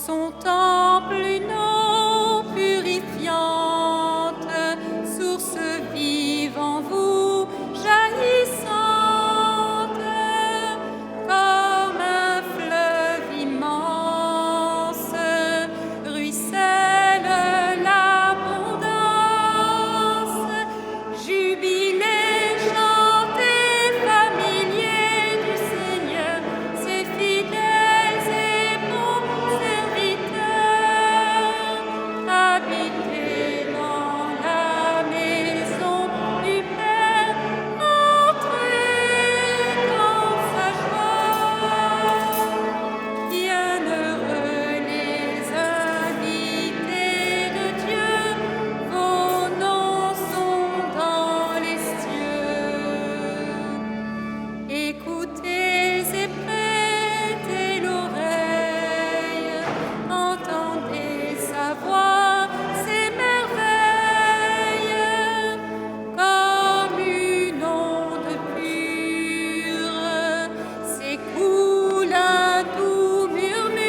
son temple une eau purifiante, source vive en vous, jaillissante, comme un fleuve immense, ruisselle l'abondance. Jubilez, chantez, familiers du Seigneur, ses fidèles et bons serviteurs. Habitez dans la maison du Père, entrez dans sa joie. Bienheureux les invités de Dieu, vos noms sont dans les cieux. Écoutez et prêtez l'oreille, entendez sa voix, ses merveilles, comme une onde pure, s'écoule un doux murmure.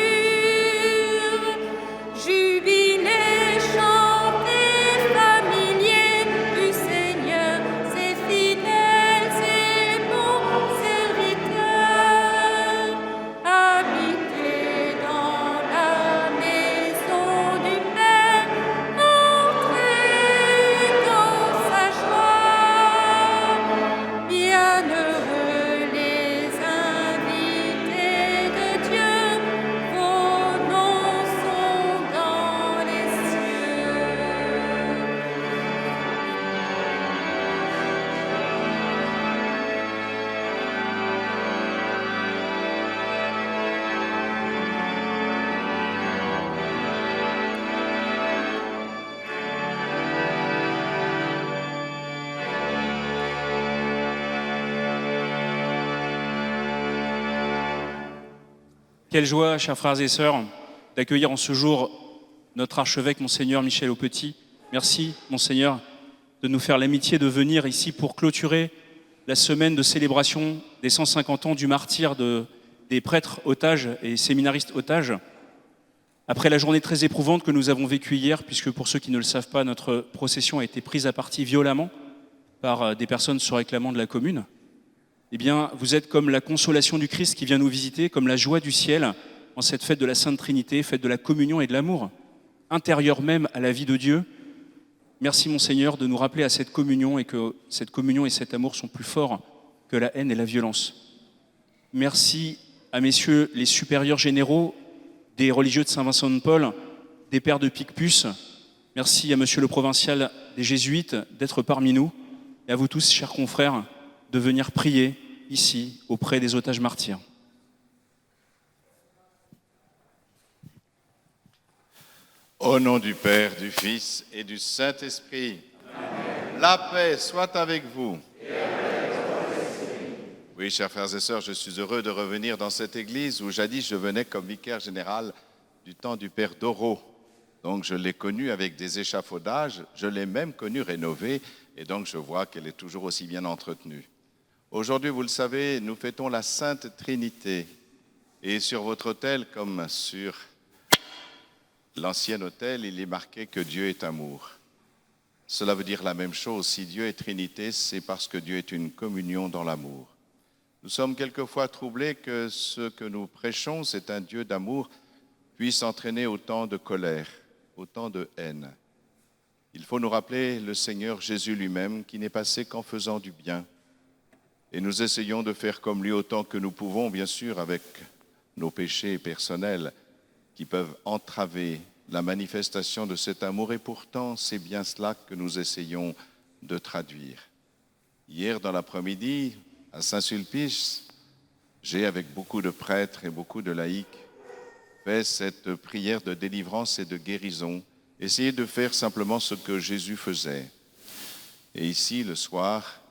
Jubilez, chantez, familiers du Seigneur, ses fidèles et bons serviteurs. Habitez dans la maison du Père, entrez dans sa joie. Bienheureux les invités de Dieu, vos noms sont dans les cieux. Quelle joie, chers frères et sœurs, d'accueillir en ce jour notre archevêque, Monseigneur Michel Aupetit. Merci, Monseigneur, de nous faire l'amitié de venir ici pour clôturer la semaine de célébration des 150 ans du martyre des prêtres otages et séminaristes otages. Après la journée très éprouvante que nous avons vécue hier, puisque pour ceux qui ne le savent pas, notre procession a été prise à partie violemment par des personnes se réclamant de la commune, eh bien, vous êtes comme la consolation du Christ qui vient nous visiter, comme la joie du ciel en cette fête de la Sainte Trinité, fête de la communion et de l'amour, intérieure même à la vie de Dieu. Merci, Monseigneur, de nous rappeler à cette communion et que cette communion et cet amour sont plus forts que la haine et la violence. Merci à messieurs les supérieurs généraux des religieux de Saint-Vincent de Paul, des pères de Picpus. Merci à monsieur le provincial des Jésuites d'être parmi nous et à vous tous, chers confrères, de venir prier ici auprès des otages martyrs. Au nom du Père, du Fils et du Saint-Esprit, la paix soit avec vous. Oui, chers frères et sœurs, je suis heureux de revenir dans cette église où jadis je venais comme vicaire général du temps du Père Doro. Donc je l'ai connue avec des échafaudages, je l'ai même connue rénovée et donc je vois qu'elle est toujours aussi bien entretenue. Aujourd'hui, vous le savez, nous fêtons la Sainte Trinité. Et sur votre autel, comme sur l'ancien autel, il est marqué que Dieu est amour. Cela veut dire la même chose. Si Dieu est Trinité, c'est parce que Dieu est une communion dans l'amour. Nous sommes quelquefois troublés que ce que nous prêchons, c'est un Dieu d'amour, puisse entraîner autant de colère, autant de haine. Il faut nous rappeler le Seigneur Jésus lui-même qui n'est passé qu'en faisant du bien. Et nous essayons de faire comme lui autant que nous pouvons, bien sûr, avec nos péchés personnels qui peuvent entraver la manifestation de cet amour. Et pourtant, c'est bien cela que nous essayons de traduire. Hier, dans l'après-midi, à Saint-Sulpice, j'ai, avec beaucoup de prêtres et beaucoup de laïcs, fait cette prière de délivrance et de guérison, essayer de faire simplement ce que Jésus faisait. Et ici, le soir,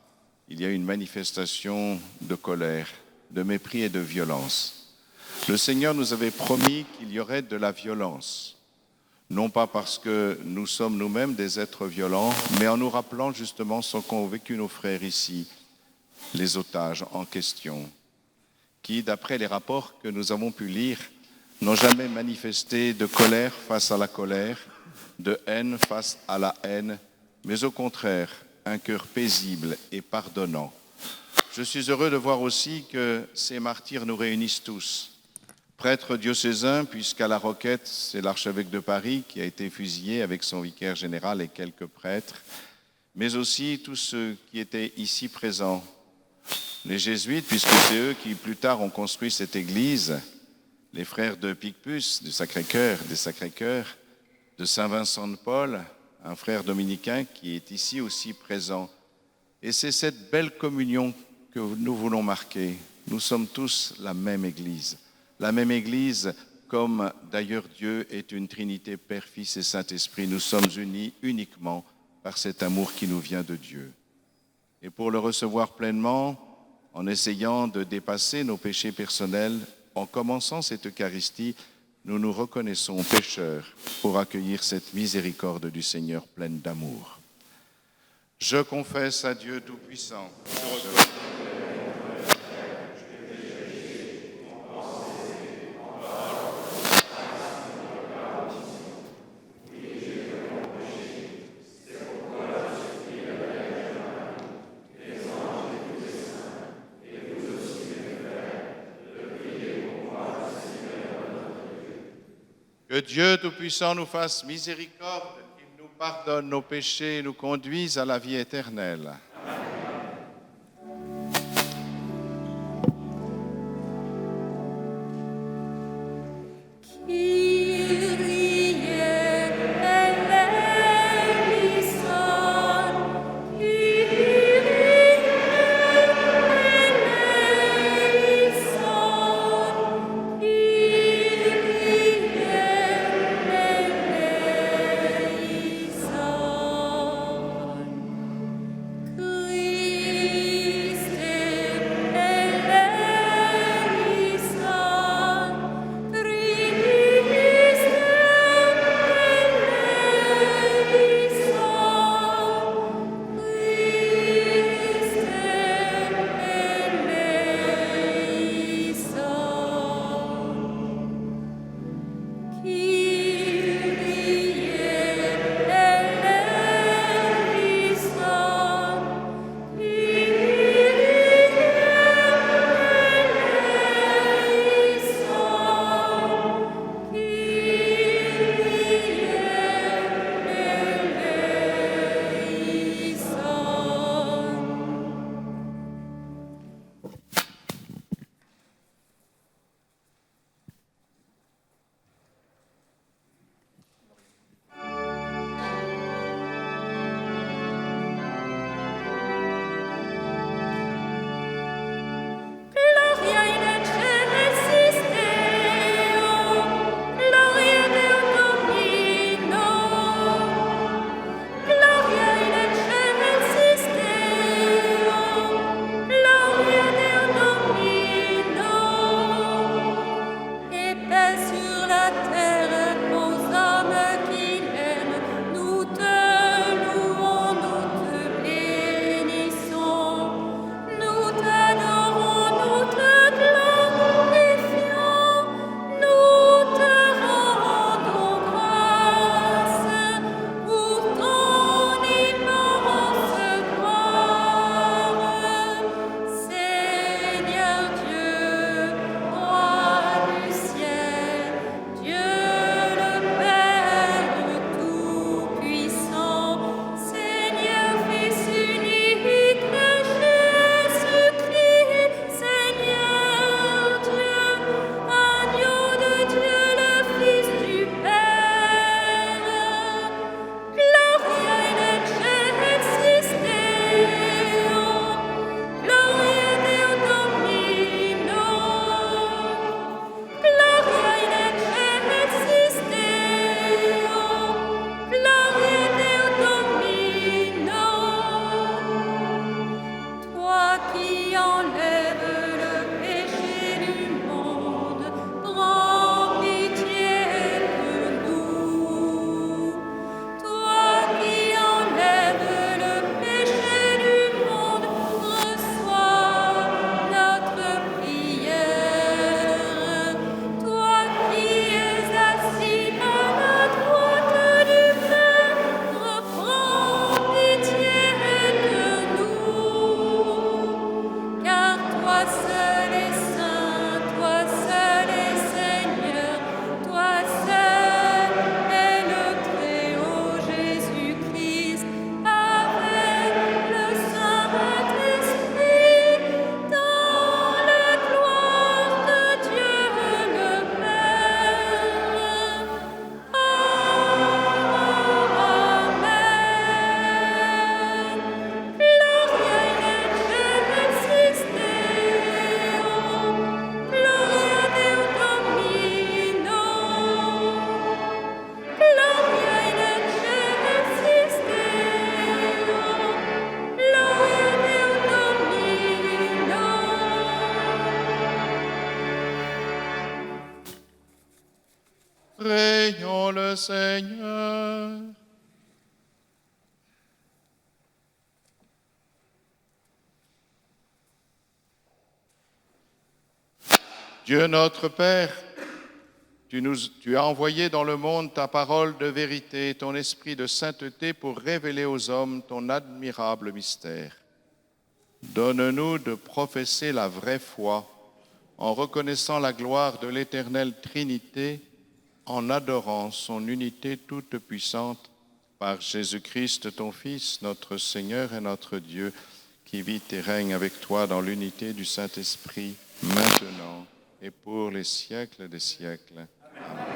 il y a une manifestation de colère, de mépris et de violence. Le Seigneur nous avait promis qu'il y aurait de la violence, non pas parce que nous sommes nous-mêmes des êtres violents, mais en nous rappelant justement ce qu'ont vécu nos frères ici, les otages en question, qui, d'après les rapports que nous avons pu lire, n'ont jamais manifesté de colère face à la colère, de haine face à la haine, mais au contraire, un cœur paisible et pardonnant. Je suis heureux de voir aussi que ces martyrs nous réunissent tous. Prêtres diocésains, puisqu'à la Roquette, c'est l'archevêque de Paris qui a été fusillé avec son vicaire général et quelques prêtres, mais aussi tous ceux qui étaient ici présents. Les jésuites, puisque c'est eux qui plus tard ont construit cette église, les frères de Picpus, du Sacré-Cœur, des Sacré-Cœurs, de Saint-Vincent de Paul, un frère dominicain qui est ici aussi présent. Et c'est cette belle communion que nous voulons marquer. Nous sommes tous la même église. La même église, comme d'ailleurs Dieu est une Trinité, Père, Fils et Saint-Esprit, nous sommes unis uniquement par cet amour qui nous vient de Dieu. Et pour le recevoir pleinement, en essayant de dépasser nos péchés personnels, en commençant cette Eucharistie, nous nous reconnaissons pécheurs pour accueillir cette miséricorde du Seigneur pleine d'amour. Je confesse à Dieu Tout-Puissant. Que Dieu Tout-Puissant nous fasse miséricorde, qu'il nous pardonne nos péchés et nous conduise à la vie éternelle. Prions le Seigneur. Dieu notre Père, tu as envoyé dans le monde ta parole de vérité et ton esprit de sainteté pour révéler aux hommes ton admirable mystère. Donne-nous de professer la vraie foi en reconnaissant la gloire de l'éternelle Trinité, en adorant son unité toute puissante par Jésus-Christ, ton Fils, notre Seigneur et notre Dieu, qui vit et règne avec toi dans l'unité du Saint-Esprit, maintenant et pour les siècles des siècles. Amen.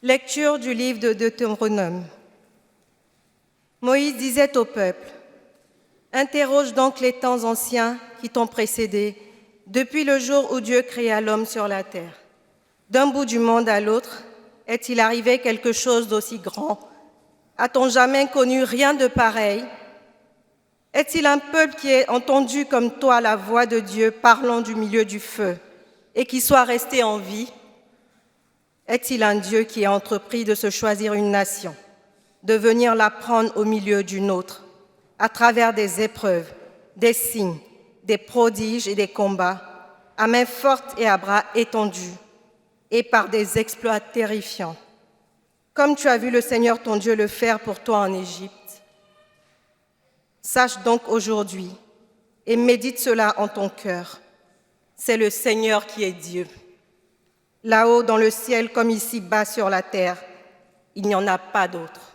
Lecture du livre de Deutéronome. Moïse disait au peuple, « Interroge donc les temps anciens qui t'ont précédé, depuis le jour où Dieu créa l'homme sur la terre. D'un bout du monde à l'autre, est-il arrivé quelque chose d'aussi grand? A-t-on jamais connu rien de pareil? Est-il un peuple qui ait entendu comme toi la voix de Dieu parlant du milieu du feu et qui soit resté en vie? Est-il un Dieu qui a entrepris de se choisir une nation, de venir la prendre au milieu d'une autre, à travers des épreuves, des signes, des prodiges et des combats, à main forte et à bras étendus, et par des exploits terrifiants, comme tu as vu le Seigneur ton Dieu le faire pour toi en Égypte? Sache donc aujourd'hui, et médite cela en ton cœur, c'est le Seigneur qui est Dieu. Là-haut dans le ciel comme ici-bas sur la terre, il n'y en a pas d'autre.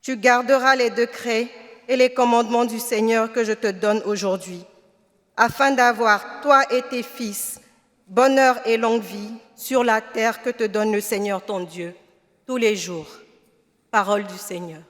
Tu garderas les décrets et les commandements du Seigneur que je te donne aujourd'hui, afin d'avoir, toi et tes fils, bonheur et longue vie sur la terre que te donne le Seigneur ton Dieu, tous les jours. Parole du Seigneur.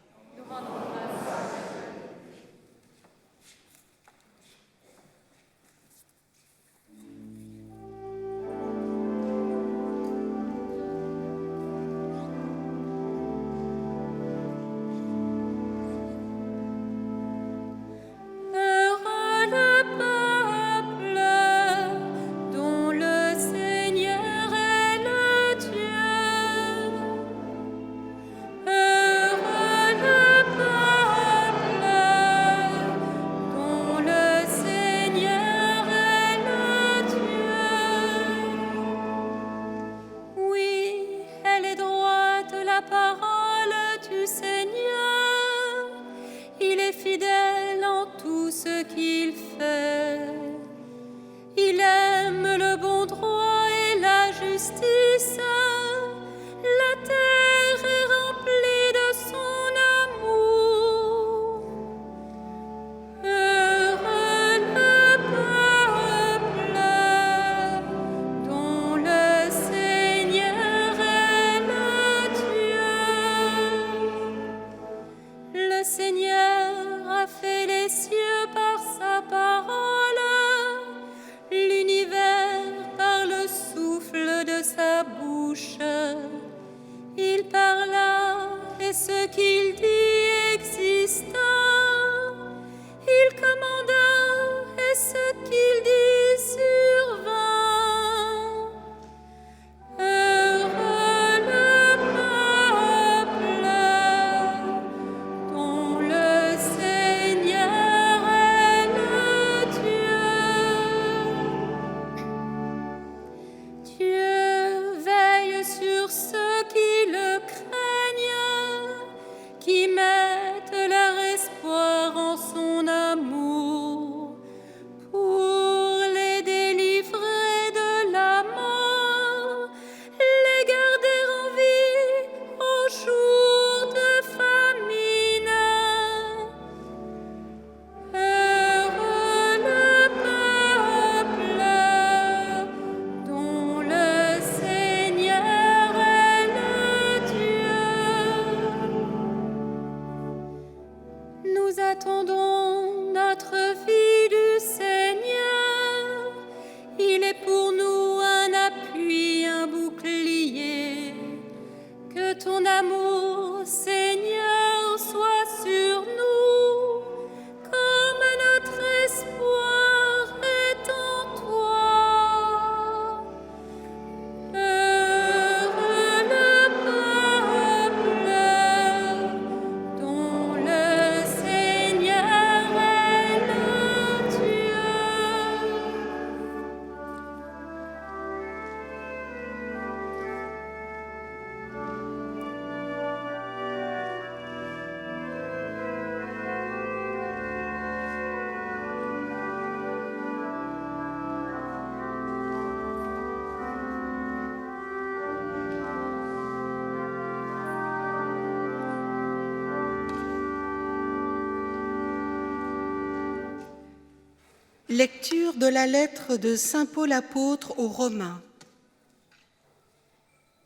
Qui Attendons notre vie du Seigneur. Il est pour nous un appui, un bouclier. Que ton amour, Seigneur, soit sur nous, comme notre espoir est en toi. Heureux le peuple dont le Seigneur est le Dieu. Lecture de la lettre de Saint Paul apôtre aux Romains.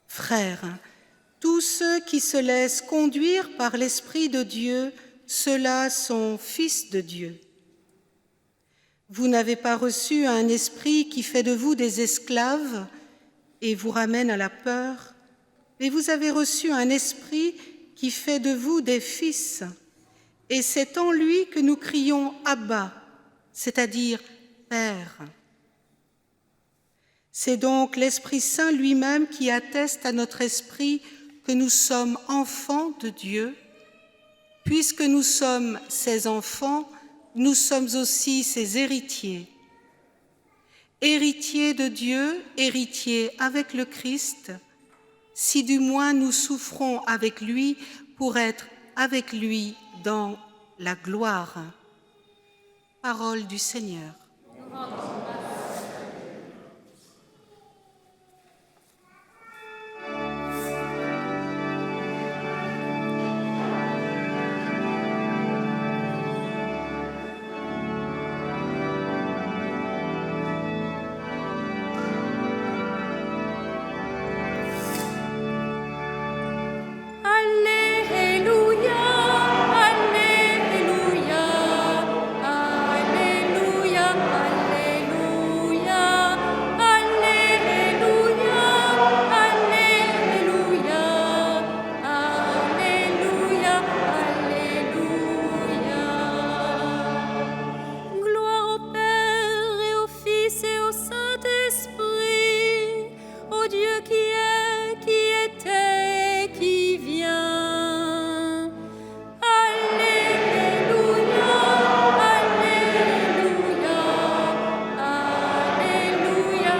Frères, tous ceux qui se laissent conduire par l'Esprit de Dieu, ceux-là sont fils de Dieu. Vous n'avez pas reçu un esprit qui fait de vous des esclaves et vous ramène à la peur, mais vous avez reçu un esprit qui fait de vous des fils. Et c'est en lui que nous crions « Abba », c'est-à-dire « Père ». C'est donc l'Esprit Saint lui-même qui atteste à notre esprit que nous sommes enfants de Dieu. Puisque nous sommes ses enfants, nous sommes aussi ses héritiers. Héritiers de Dieu, héritiers avec le Christ, si du moins nous souffrons avec lui pour être avec lui dans la gloire. Parole du Seigneur. Alléluia, Alléluia, Alléluia, Alléluia, Alléluia, Alléluia, Alléluia, Alléluia. Gloire au Père et au Fils et au Saint-Esprit, au Dieu qui est, qui était, qui vient. Alléluia, Alléluia, Alléluia, Alléluia,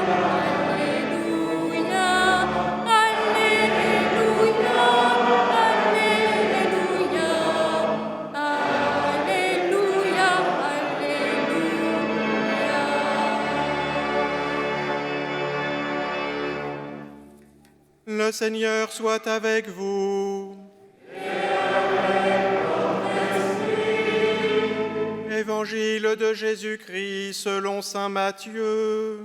Alléluia, Alléluia, Alléluia. Le Seigneur soit avec vous. Évangile de Jésus-Christ selon saint Matthieu.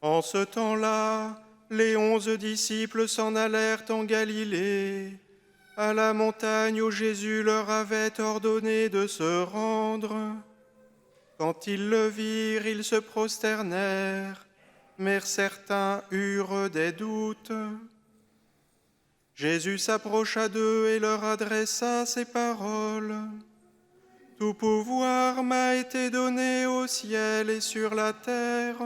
En ce temps-là, les 11 disciples s'en allèrent en Galilée, à la montagne où Jésus leur avait ordonné de se rendre. Quand ils le virent, ils se prosternèrent, mais certains eurent des doutes. Jésus s'approcha d'eux et leur adressa ces paroles. « Tout pouvoir m'a été donné au ciel et sur la terre.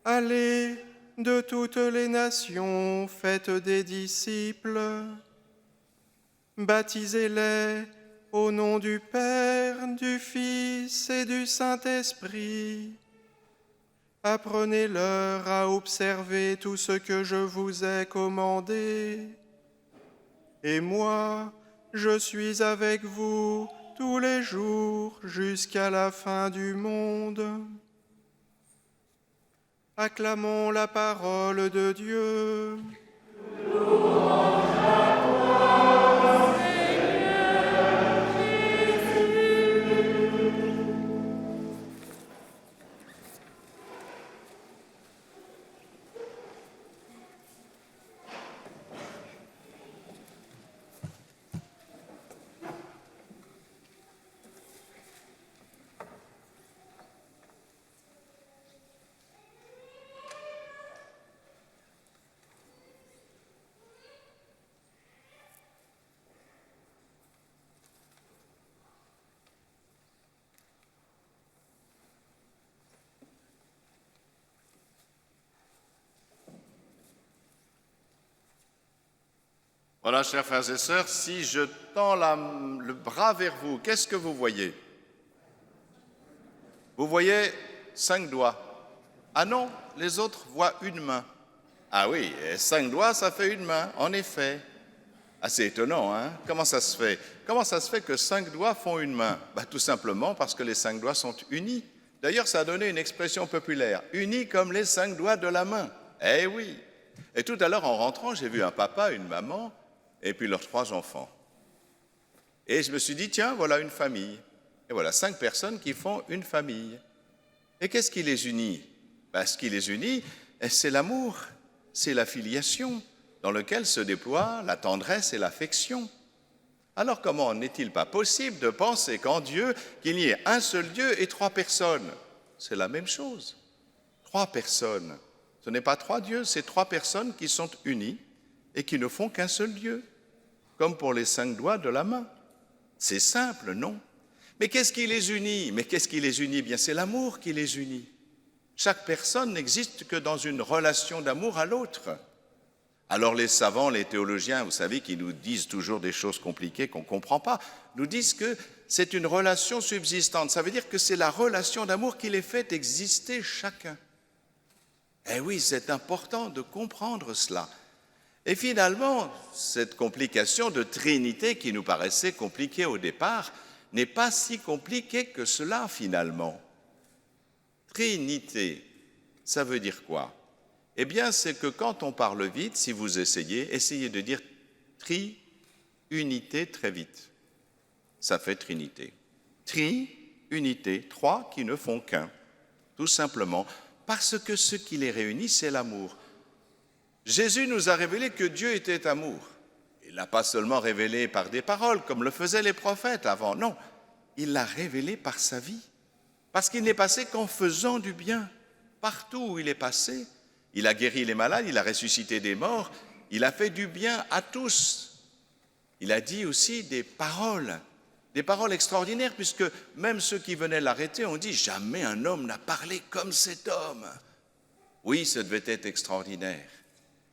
Allez de toutes les nations, faites des disciples. Baptisez-les au nom du Père, du Fils et du Saint-Esprit. Apprenez-leur à observer tout ce que je vous ai commandé. Et moi, je suis avec vous tous les jours jusqu'à la fin du monde. » Acclamons la parole de Dieu. Voilà, chers frères et sœurs, si je tends le bras vers vous, qu'est-ce que vous voyez? Vous voyez 5 doigts. Ah non, les autres voient une main. Ah oui, et 5 doigts, ça fait une main, en effet. Assez étonnant, hein? Comment ça se fait? Comment ça se fait que 5 doigts font une main? Tout simplement parce que les 5 doigts sont unis. D'ailleurs, ça a donné une expression populaire, unis comme les 5 doigts de la main. Eh oui. Et tout à l'heure, en rentrant, j'ai vu un papa, une maman, et puis leurs 3 enfants. Et je me suis dit, tiens, voilà une famille. Et voilà 5 personnes qui font une famille. Et qu'est-ce qui les unit? Ce qui les unit, c'est l'amour, c'est la filiation, dans lequel se déploie la tendresse et l'affection. Alors comment n'est-il pas possible de penser qu'en Dieu, qu'il y ait un seul Dieu et 3 personnes? C'est la même chose. 3 personnes. Ce n'est pas 3 dieux, c'est 3 personnes qui sont unies et qui ne font qu'un seul Dieu, comme pour les 5 doigts de la main. C'est simple, non? Mais qu'est-ce qui les unit? Bien, c'est l'amour qui les unit. Chaque personne n'existe que dans une relation d'amour à l'autre. Alors les savants, les théologiens, vous savez, qui nous disent toujours des choses compliquées qu'on ne comprend pas, nous disent que c'est une relation subsistante. Ça veut dire que c'est la relation d'amour qui les fait exister chacun. Eh oui, c'est important de comprendre cela. Et finalement, cette complication de Trinité qui nous paraissait compliquée au départ n'est pas si compliquée que cela finalement. Trinité, ça veut dire quoi? Eh bien, c'est que quand on parle vite, si vous essayez de dire tri-unité très vite. Ça fait Trinité. Tri-unité, 3 qui ne font qu'un, tout simplement, parce que ce qui les réunit, c'est l'amour. Jésus nous a révélé que Dieu était amour. Il ne l'a pas seulement révélé par des paroles, comme le faisaient les prophètes avant. Non, il l'a révélé par sa vie. Parce qu'il n'est passé qu'en faisant du bien. Partout où il est passé, il a guéri les malades, il a ressuscité des morts, il a fait du bien à tous. Il a dit aussi des paroles extraordinaires, puisque même ceux qui venaient l'arrêter ont dit « Jamais un homme n'a parlé comme cet homme ». Oui, ça devait être extraordinaire.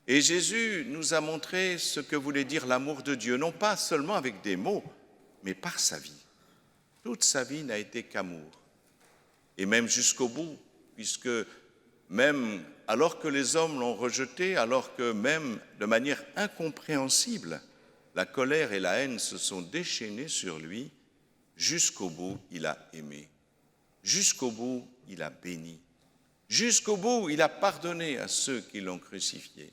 Et Jésus nous a montré ce que voulait dire l'amour de Dieu, non pas seulement avec des mots, mais par sa vie. Toute sa vie n'a été qu'amour. Et même jusqu'au bout, puisque même alors que les hommes l'ont rejeté, alors que même de manière incompréhensible, la colère et la haine se sont déchaînées sur lui, jusqu'au bout, il a aimé. Jusqu'au bout, il a béni. Jusqu'au bout, il a pardonné à ceux qui l'ont crucifié.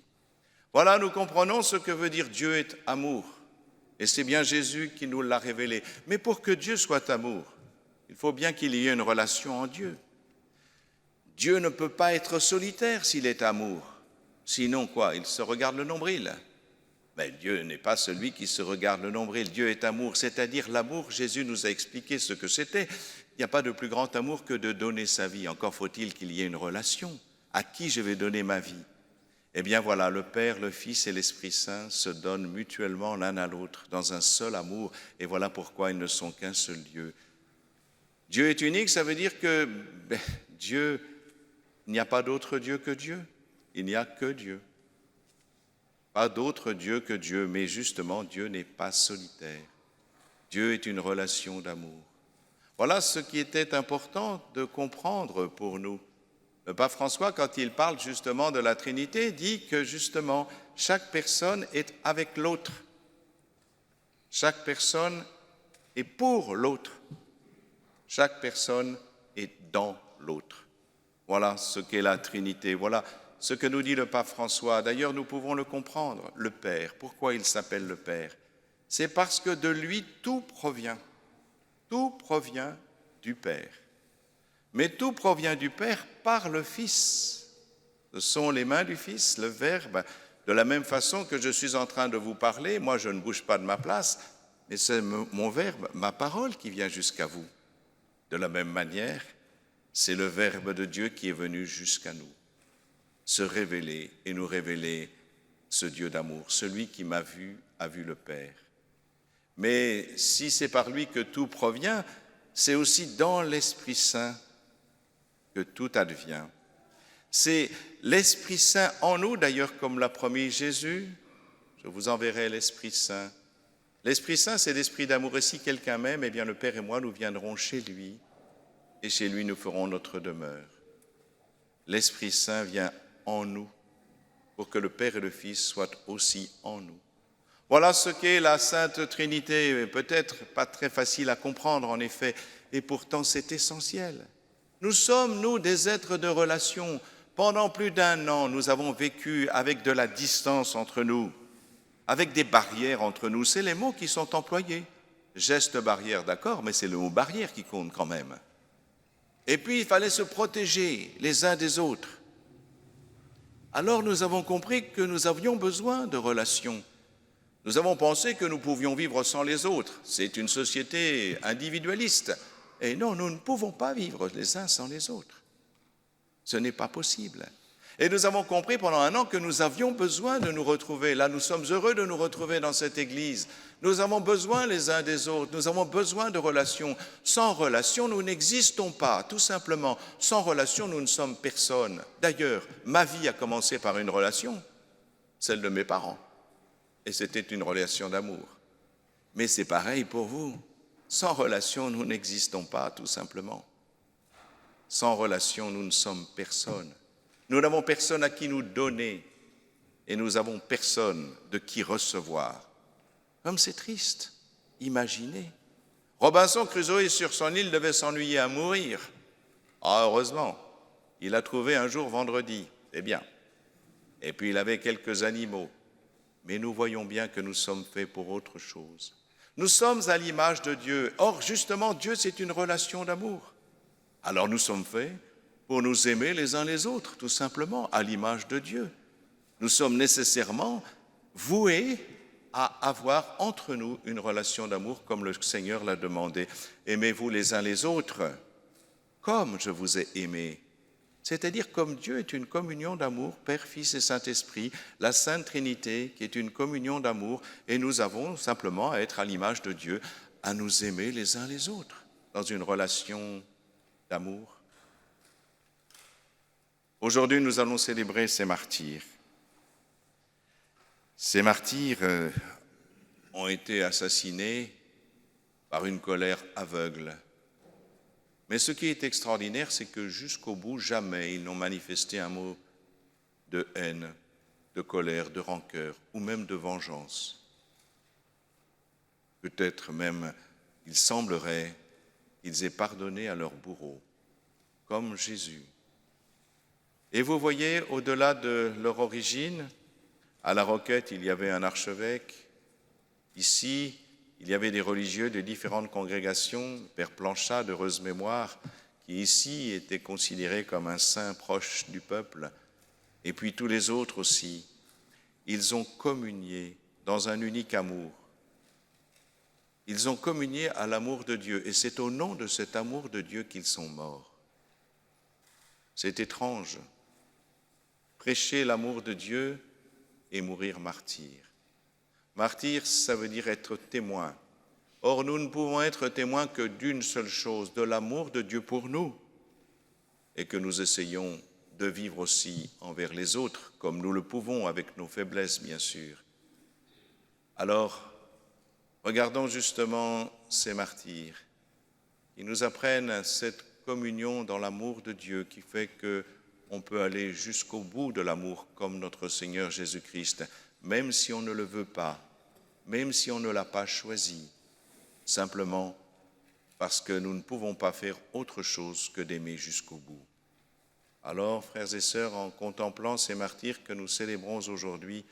Voilà, nous comprenons ce que veut dire Dieu est amour. Et c'est bien Jésus qui nous l'a révélé. Mais pour que Dieu soit amour, il faut bien qu'il y ait une relation en Dieu. Dieu ne peut pas être solitaire s'il est amour. Sinon quoi? Il se regarde le nombril. Mais Dieu n'est pas celui qui se regarde le nombril. Dieu est amour, c'est-à-dire l'amour. Jésus nous a expliqué ce que c'était. Il n'y a pas de plus grand amour que de donner sa vie. Encore faut-il qu'il y ait une relation. À qui je vais donner ma vie? Eh bien voilà, le Père, le Fils et l'Esprit Saint se donnent mutuellement l'un à l'autre dans un seul amour. Et voilà pourquoi ils ne sont qu'un seul Dieu. Dieu est unique, ça veut dire que Dieu, il n'y a pas d'autre Dieu que Dieu. Il n'y a que Dieu. Pas d'autre Dieu que Dieu, mais justement, Dieu n'est pas solitaire. Dieu est une relation d'amour. Voilà ce qui était important de comprendre pour nous. Le pape François, quand il parle justement de la Trinité, dit que justement, chaque personne est avec l'autre. Chaque personne est pour l'autre. Chaque personne est dans l'autre. Voilà ce qu'est la Trinité. Voilà ce que nous dit le pape François. D'ailleurs, nous pouvons le comprendre, le Père. Pourquoi il s'appelle le Père? C'est parce que de lui, tout provient. Tout provient du Père. Mais tout provient du Père par le Fils. Ce sont les mains du Fils, le Verbe. De la même façon que je suis en train de vous parler, moi je ne bouge pas de ma place, mais c'est mon Verbe, ma parole qui vient jusqu'à vous. De la même manière, c'est le Verbe de Dieu qui est venu jusqu'à nous, se révéler et nous révéler ce Dieu d'amour. Celui qui m'a vu a vu le Père. Mais si c'est par lui que tout provient, c'est aussi dans l'Esprit Saint que tout advient. C'est l'Esprit Saint en nous, d'ailleurs, comme l'a promis Jésus. Je vous enverrai l'Esprit Saint. L'Esprit Saint, c'est l'Esprit d'amour. Et si quelqu'un m'aime, eh bien le Père et moi, nous viendrons chez lui. Et chez lui, nous ferons notre demeure. L'Esprit Saint vient en nous pour que le Père et le Fils soient aussi en nous. Voilà ce qu'est la Sainte Trinité. Peut-être pas très facile à comprendre, en effet, et pourtant c'est essentiel. Nous sommes, nous, des êtres de relation. Pendant plus d'1 an, nous avons vécu avec de la distance entre nous, avec des barrières entre nous. C'est les mots qui sont employés. Geste barrière, d'accord, mais c'est le mot barrière qui compte quand même. Et puis, il fallait se protéger les uns des autres. Alors, nous avons compris que nous avions besoin de relations. Nous avons pensé que nous pouvions vivre sans les autres. C'est une société individualiste. Et non, nous ne pouvons pas vivre les uns sans les autres. Ce n'est pas possible. Et nous avons compris pendant 1 an que nous avions besoin de nous retrouver. Là, nous sommes heureux de nous retrouver dans cette église. Nous avons besoin les uns des autres. Nous avons besoin de relations. Sans relation, nous n'existons pas, tout simplement. Sans relation, nous ne sommes personne. D'ailleurs, ma vie a commencé par une relation, celle de mes parents. Et c'était une relation d'amour. Mais c'est pareil pour vous. Sans relation, nous n'existons pas, tout simplement. Sans relation, nous ne sommes personne. Nous n'avons personne à qui nous donner et nous n'avons personne de qui recevoir. Comme c'est triste, imaginez. Robinson Crusoe sur son île devait s'ennuyer à mourir. Ah, heureusement, il a trouvé un jour vendredi, c'est bien. Et puis il avait quelques animaux. Mais nous voyons bien que nous sommes faits pour autre chose. Nous sommes à l'image de Dieu. Or, justement, Dieu, c'est une relation d'amour. Alors nous sommes faits pour nous aimer les uns les autres, tout simplement, à l'image de Dieu. Nous sommes nécessairement voués à avoir entre nous une relation d'amour comme le Seigneur l'a demandé. Aimez-vous les uns les autres comme je vous ai aimé. C'est-à-dire comme Dieu est une communion d'amour, Père, Fils et Saint-Esprit, la Sainte Trinité qui est une communion d'amour, et nous avons simplement à être à l'image de Dieu, à nous aimer les uns les autres dans une relation d'amour. Aujourd'hui, nous allons célébrer ces martyrs. Ces martyrs ont été assassinés par une colère aveugle. Mais ce qui est extraordinaire, c'est que jusqu'au bout, jamais ils n'ont manifesté un mot de haine, de colère, de rancœur ou même de vengeance. Peut-être même, il semblerait qu'ils aient pardonné à leurs bourreaux, comme Jésus. Et vous voyez, au-delà de leur origine, à la Roquette, il y avait un archevêque. Ici, il y avait des religieux de différentes congrégations, Père Planchat, d'heureuse mémoire, qui ici était considéré comme un saint proche du peuple, et puis tous les autres aussi. Ils ont communié dans un unique amour. Ils ont communié à l'amour de Dieu, et c'est au nom de cet amour de Dieu qu'ils sont morts. C'est étrange. Prêcher l'amour de Dieu et mourir martyr. Martyr, ça veut dire être témoin. Or, nous ne pouvons être témoins que d'une seule chose, de l'amour de Dieu pour nous, et que nous essayons de vivre aussi envers les autres, comme nous le pouvons avec nos faiblesses, bien sûr. Alors, regardons justement ces martyrs qui nous apprennent cette communion dans l'amour de Dieu qui fait qu'on peut aller jusqu'au bout de l'amour comme notre Seigneur Jésus-Christ, même si on ne le veut pas, même si on ne l'a pas choisi, simplement parce que nous ne pouvons pas faire autre chose que d'aimer jusqu'au bout. Alors, frères et sœurs, en contemplant ces martyrs que nous célébrons aujourd'hui,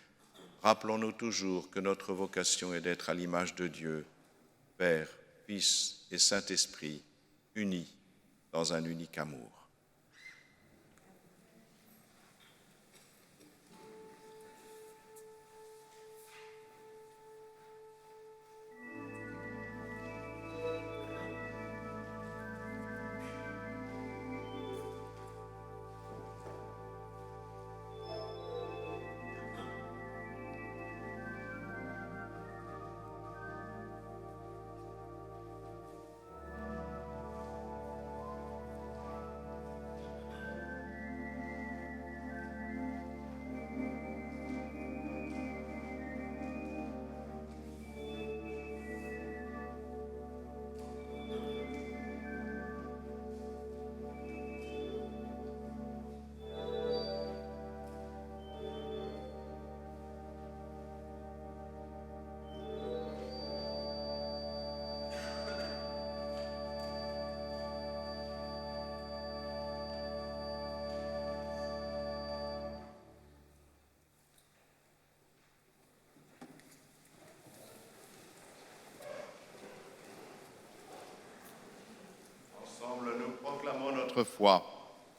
rappelons-nous toujours que notre vocation est d'être à l'image de Dieu, Père, Fils et Saint-Esprit, unis dans un unique amour. Ensemble, nous proclamons notre foi.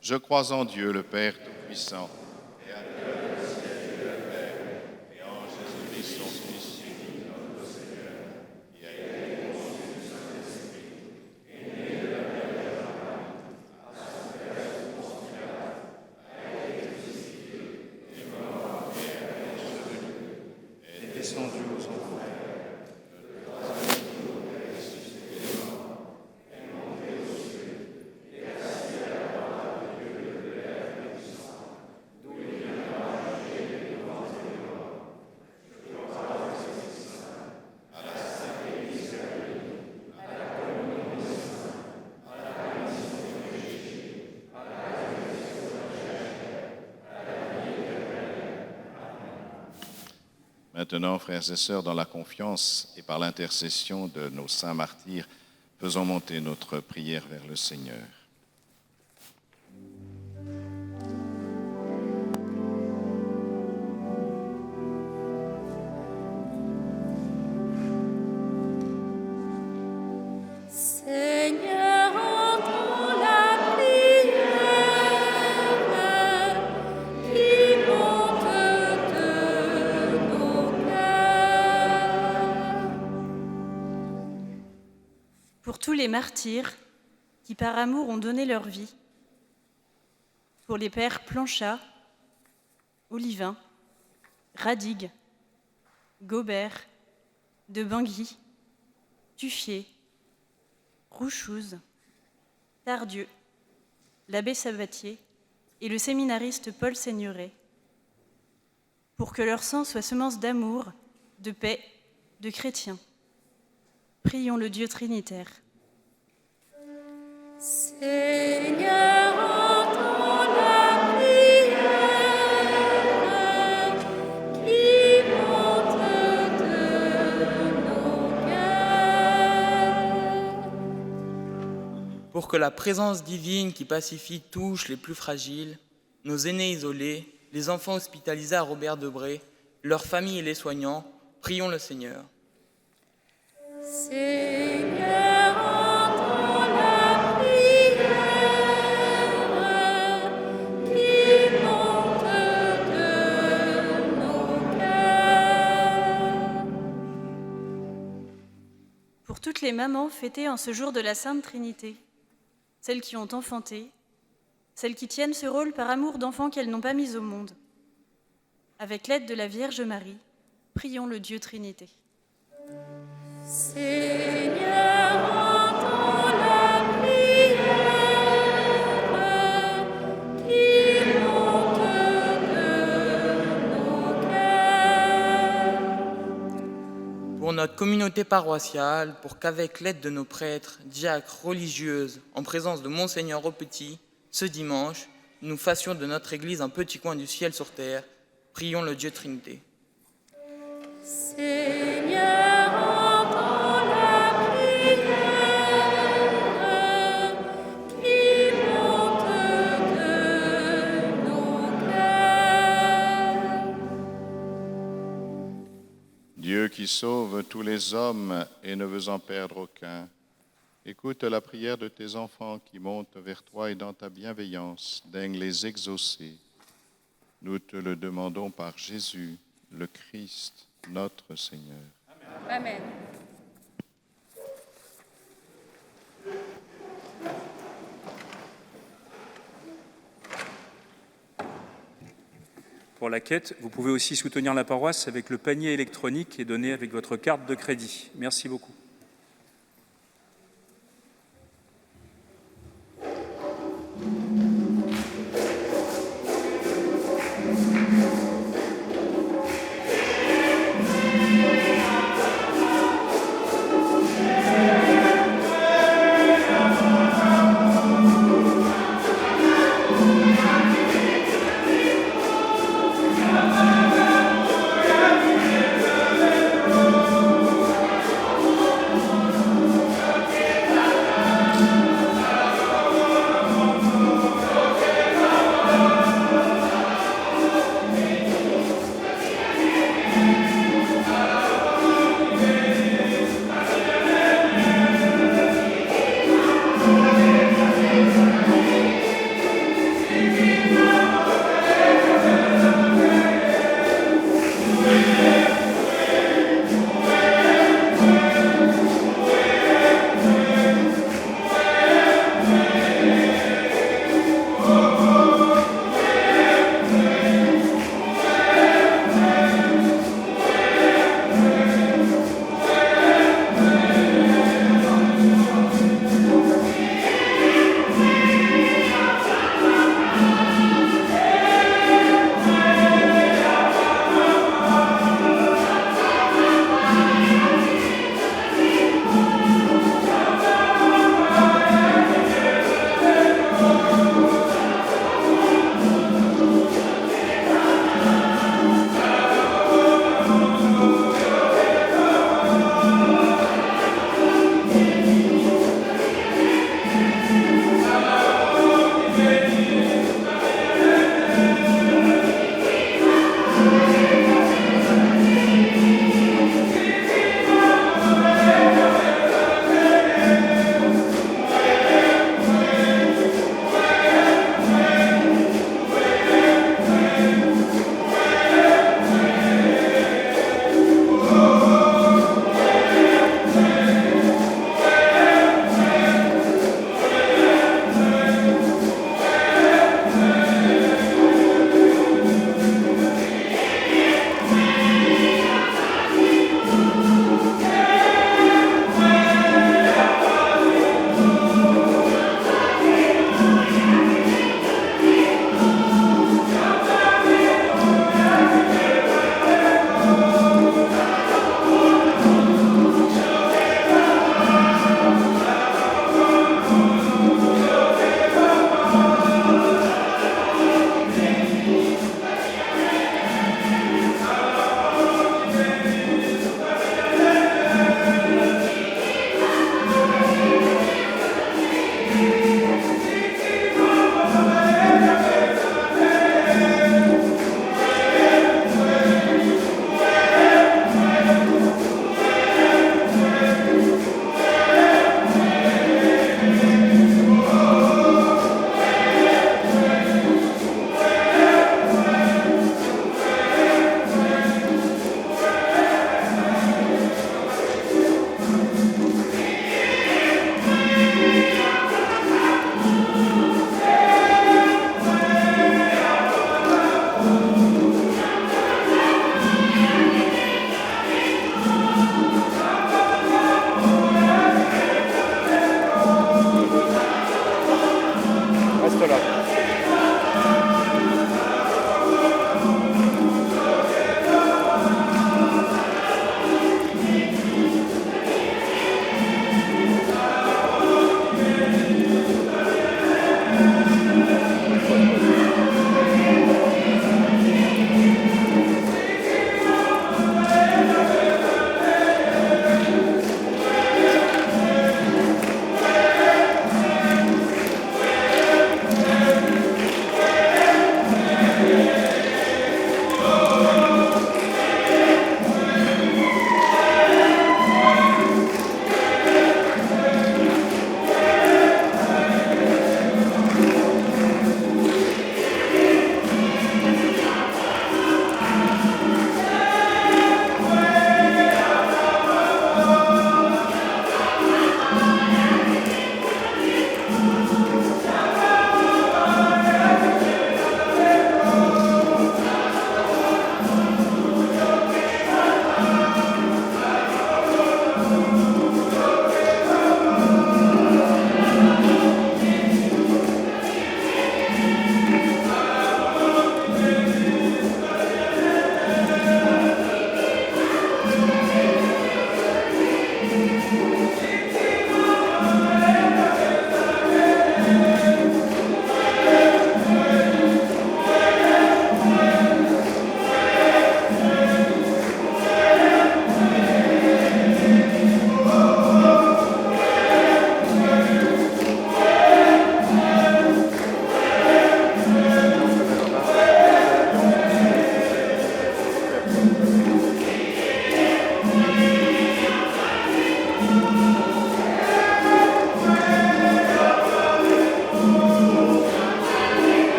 Je crois en Dieu, le Père Tout-Puissant, et à Dieu le ciel et le Père, et en Jésus-Christ, son Fils unique, notre Seigneur, qui a été conçu du Saint-Esprit, est né de la Vierge Marie, a souffert sous Ponce Pilate, a été crucifié, est mort et est revenu, est descendu aux enfers. Maintenant, frères et sœurs, dans la confiance et par l'intercession de nos saints martyrs, faisons monter notre prière vers le Seigneur. Seigneur, entends la prière qui monte de nos cœurs. Pour tous les martyrs qui par amour ont donné leur vie, pour les pères Planchat, Olivin, Radigue, Gobert, de Bangui, Tuffier, Rouchouz, Tardieu, l'abbé Sabatier et le séminariste Paul Seigneuret, pour que leur sang soit semence d'amour, de paix, de chrétiens. Prions le Dieu trinitaire. Seigneur, entends la prière qui monte de nos cœurs. Pour que la présence divine qui pacifie touche les plus fragiles, nos aînés isolés, les enfants hospitalisés à Robert-Debré, leurs familles et les soignants, prions le Seigneur. Seigneur, entends la prière qui monte de nos cœurs. Pour toutes les mamans fêtées en ce jour de la Sainte Trinité, celles qui ont enfanté, celles qui tiennent ce rôle par amour d'enfants qu'elles n'ont pas mis au monde. Avec l'aide de la Vierge Marie, prions le Dieu Trinité. Seigneur, entends la prière qui monte de nos cœurs. Pour notre communauté paroissiale, pour qu'avec l'aide de nos prêtres, diacres, religieuses, en présence de Monseigneur Aupetit, ce dimanche, nous fassions de notre Église un petit coin du ciel sur terre, prions le Dieu Trinité. Seigneur, entends la prière qui monte de qui sauves tous les hommes et ne veux en perdre aucun, écoute la prière de tes enfants qui montent vers toi et dans ta bienveillance, daigne les exaucer. Nous te le demandons par Jésus, le Christ, notre Seigneur. Amen. Pour la quête, vous pouvez aussi soutenir la paroisse avec le panier électronique et donner avec votre carte de crédit. Merci beaucoup.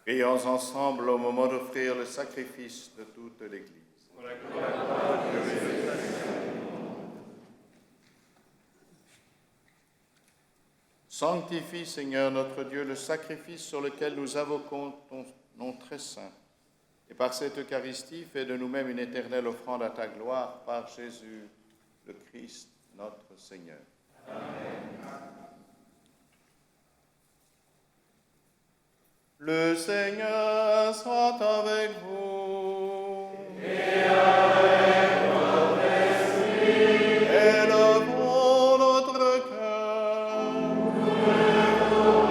Prions ensemble au moment d'offrir le sacrifice de toute l'Église. Sanctifie, Seigneur notre Dieu, le sacrifice sur lequel nous invoquons ton nom très saint. Et par cette Eucharistie, fais de nous-mêmes une éternelle offrande à ta gloire par Jésus, le Christ, notre Seigneur. Amen. Le Seigneur soit avec vous. Et avec votre esprit. Élevons notre cœur. Nous lèvons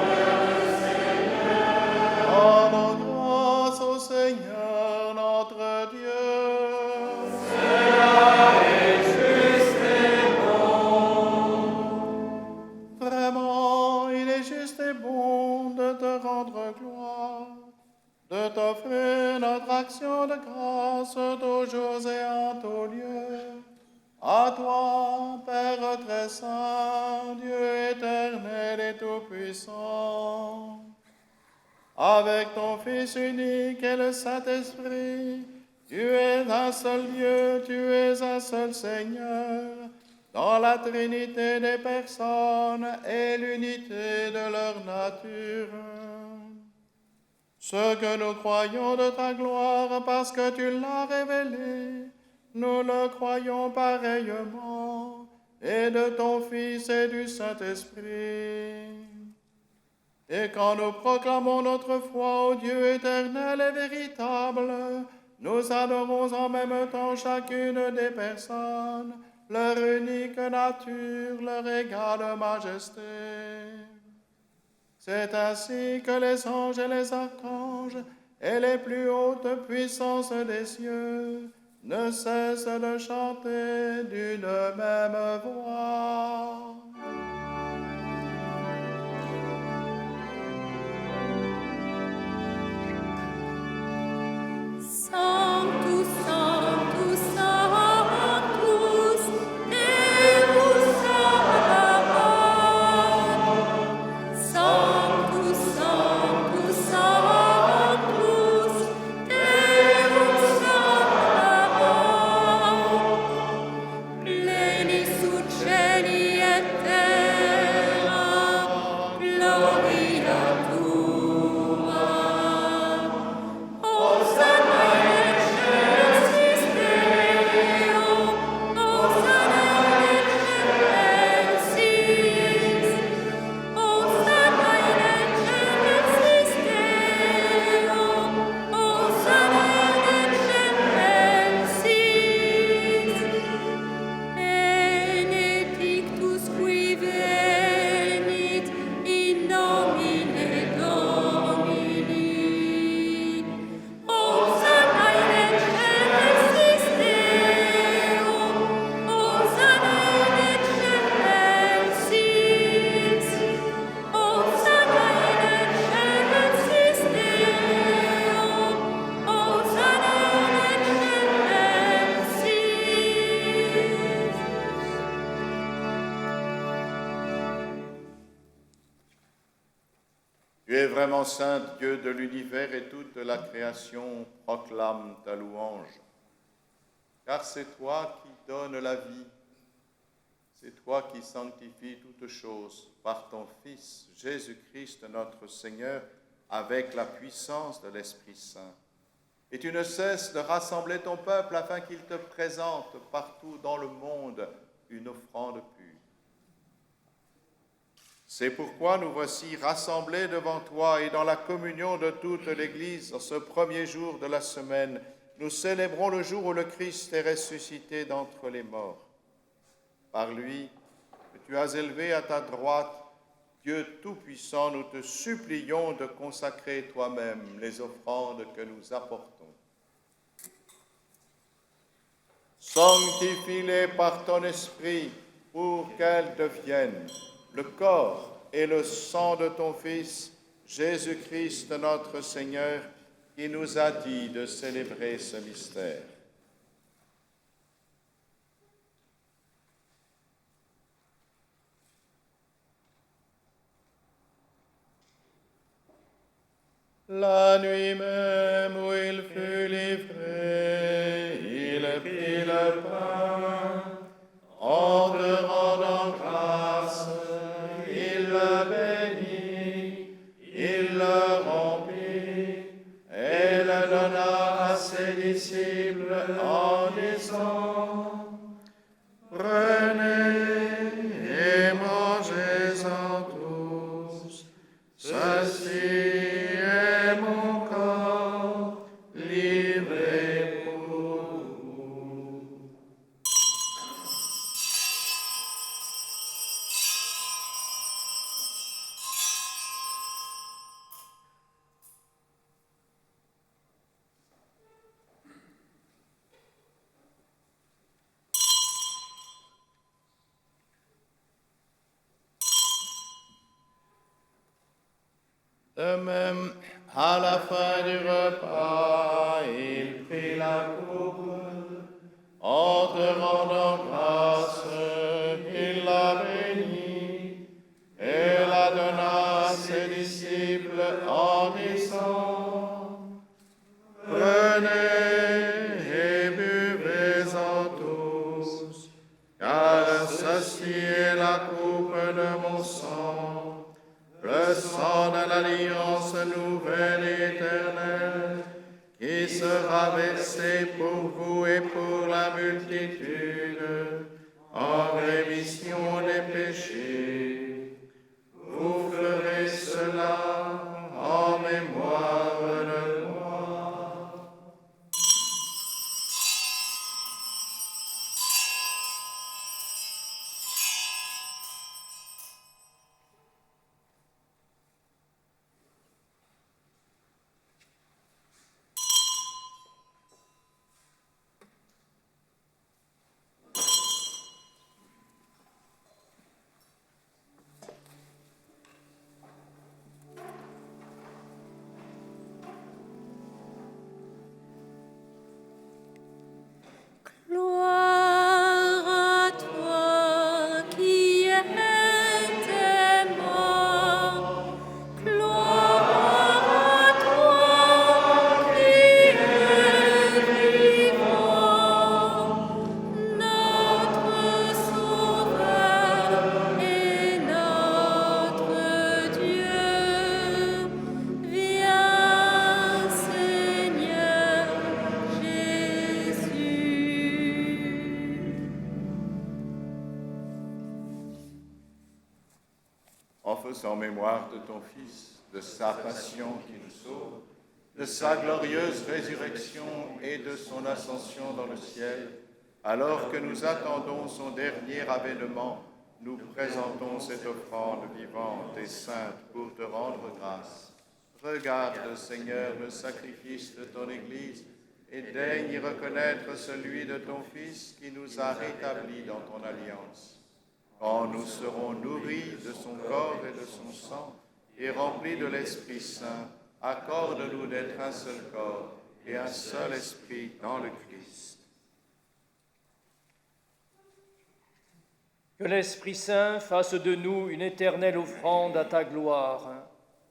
vers le Seigneur. Rendons grâce au Seigneur notre Dieu. Cela est juste et bon. Vraiment, il est juste et bon de te rendre gloire, de t'offrir notre action de grâce toujours et en tout lieu. À toi, Père très saint, Dieu éternel et tout-puissant, avec ton Fils unique et le Saint-Esprit, tu es un seul Dieu, tu es un seul Seigneur, dans la Trinité des personnes et l'unité de leur nature. Ce que nous croyons de ta gloire parce que tu l'as révélé, nous le croyons pareillement, et de ton Fils et du Saint-Esprit. Et quand nous proclamons notre foi au Dieu éternel et véritable, nous adorons en même temps chacune des personnes, leur unique nature, leur égale majesté. C'est ainsi que les anges et les archanges et les plus hautes puissances des cieux ne cessent de chanter d'une même voix. Sanctus, Sanctus, Sanctus, Deus Sabaoth. Sanctus, Sanctus, Sanctus, Deus Sabaoth. Pleni sut cieli et terra, gloria tua. Hosanna in excelsis Deo, Hosanna in excelsis, Hosanna in excelsis Deo, Hosanna in excelsis. Benedictus qui venit in nomine Domini. Hosanna in excelsis Deo, Hosanna in excelsis, Hosanna in excelsis Deo, Hosanna in excelsis. Tu es vraiment saint, Dieu de l'univers, et toute la création proclame ta louange. Car c'est toi qui donnes la vie, c'est toi qui sanctifies toutes choses par ton Fils, Jésus-Christ notre Seigneur, avec la puissance de l'Esprit Saint. Et tu ne cesses de rassembler ton peuple afin qu'il te présente partout dans le monde une offrande pure. C'est pourquoi nous voici rassemblés devant toi et dans la communion de toute l'Église, en ce premier jour de la semaine, nous célébrons le jour où le Christ est ressuscité d'entre les morts. Par lui, que tu as élevé à ta droite, Dieu Tout-Puissant, nous te supplions de consacrer toi-même les offrandes que nous apportons. Sanctifie-les par ton esprit pour qu'elles deviennent le corps et le sang de ton Fils, Jésus-Christ notre Seigneur, qui nous a dit de célébrer ce mystère. La nuit même où il fut livré, il prit le pain, en te rendant grâce, il le bénit, il le rompit, et le donna à ses disciples en disant, prenez et mangez-en tous, ceci est mon corps livré pour vous. De même, à la fin du repas, il prit la coupe, en te rendant grâce, il la bénit, et la donna à ses disciples en disant, prenez et buvez-en tous, car ceci est la coupe de mon sang, le sang de l'alliance nouvelle et éternelle, qui sera versé pour vous et pour la multitude, en rémission des péchés. Vous ferez cela en mémoire de moi. Gloire à toi qui étais mort, gloire à toi qui es vivant, notre Sauveur et notre Dieu. Viens, Seigneur Jésus. En faisant mémoire de ton Fils, de sa passion qui nous sauve, de sa glorieuse résurrection et de son ascension dans le ciel, alors que nous attendons son dernier avènement, nous présentons cette offrande vivante et sainte pour te rendre grâce. Regarde, Seigneur, le sacrifice de ton Église et daigne y reconnaître celui de ton Fils qui nous a rétablis dans ton alliance. Quand nous serons nourris de son corps et de son sang et remplis de l'Esprit Saint, accorde-nous d'être un seul corps et un seul esprit dans le Christ. Que l'Esprit Saint fasse de nous une éternelle offrande à ta gloire,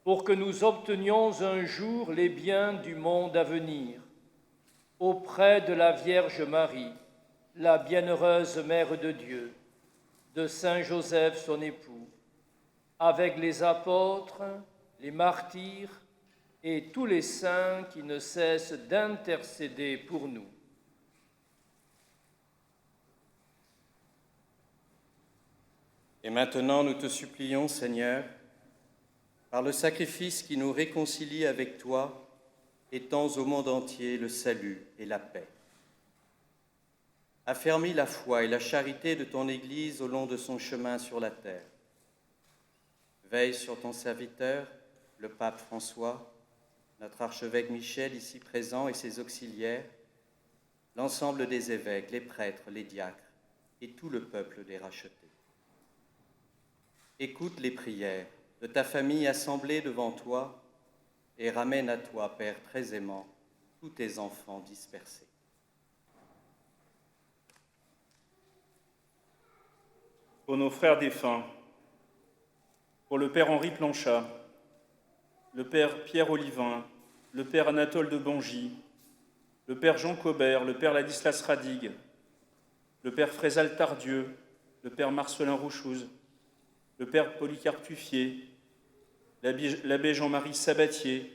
pour que nous obtenions un jour les biens du monde à venir. Auprès de la Vierge Marie, la bienheureuse Mère de Dieu, de Saint Joseph son époux, avec les apôtres, les martyrs et tous les saints qui ne cessent d'intercéder pour nous. Et maintenant, nous te supplions, Seigneur, par le sacrifice qui nous réconcilie avec toi, étends au monde entier le salut et la paix. Affermis la foi et la charité de ton Église au long de son chemin sur la terre. Veille sur ton serviteur, le pape François, notre archevêque Michel ici présent et ses auxiliaires, l'ensemble des évêques, les prêtres, les diacres et tout le peuple des rachetés. Écoute les prières de ta famille assemblée devant toi et ramène à toi, Père très aimant, tous tes enfants dispersés. Pour nos frères défunts, pour le Père Henri Planchat, le père Pierre Olivin, le père Anatole de Bangy, le père Jean Cobert, le père Ladislas Radig, le père Frézal Tardieu, le père Marcelin Rouchouz, le père Polycarpe Tuffier, l'abbé Jean-Marie Sabatier,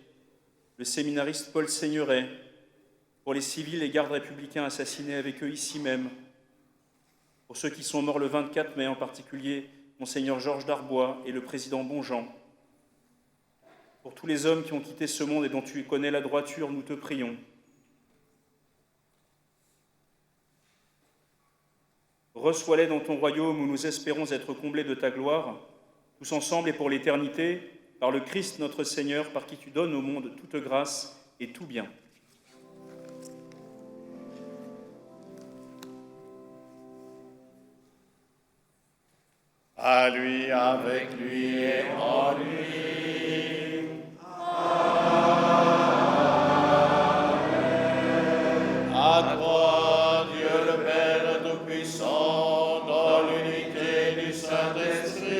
le séminariste Paul Seigneuret, pour les civils et gardes républicains assassinés avec eux ici même, pour ceux qui sont morts le 24 mai, en particulier Monseigneur Georges Darbois et le président Bonjean, pour tous les hommes qui ont quitté ce monde et dont tu connais la droiture, nous te prions. Reçois-les dans ton royaume où nous espérons être comblés de ta gloire, tous ensemble et pour l'éternité, par le Christ notre Seigneur, par qui tu donnes au monde toute grâce et tout bien. À lui, avec lui et en lui. À toi, Dieu le Père Tout-Puissant, dans l'unité du Saint-Esprit.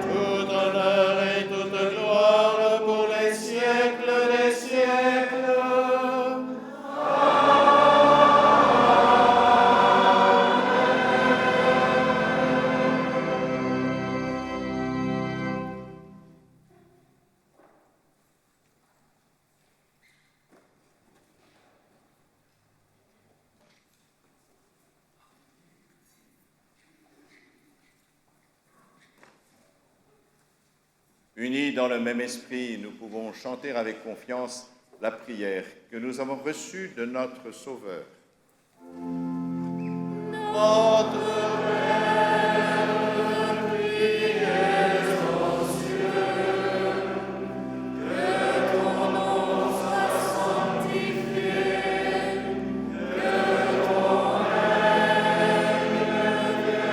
Tout honneur et toute gloire pour les siècles des siècles. Unis dans le même esprit, nous pouvons chanter avec confiance la prière que nous avons reçue de notre Sauveur. Notre Père, qui es aux cieux, que ton nom soit sanctifié, que ton règne vienne.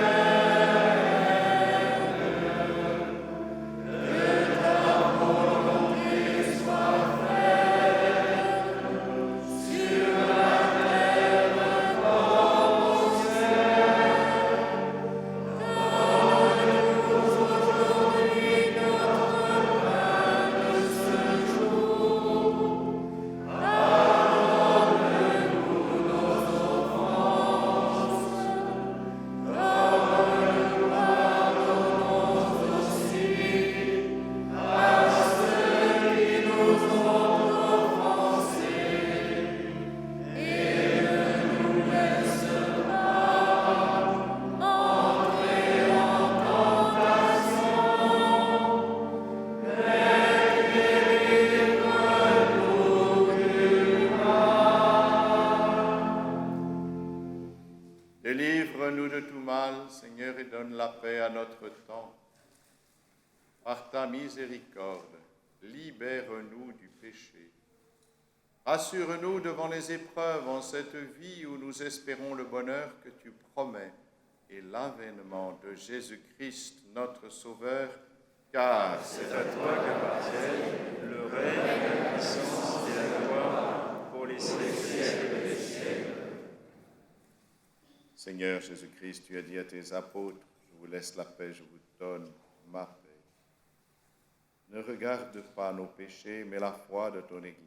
Délivre-nous de tout mal, Seigneur, et donne la paix à notre temps. Par ta miséricorde, libère-nous du péché. Rassure-nous devant les épreuves en cette vie où nous espérons le bonheur que tu promets et l'avènement de Jésus-Christ, notre Sauveur, car c'est à toi qu'appartiennent le règne, la puissance et la gloire pour les siècles des siècles. Seigneur Jésus-Christ, tu as dit à tes apôtres, je vous laisse la paix, je vous donne ma paix. Ne regarde pas nos péchés, mais la foi de ton Église.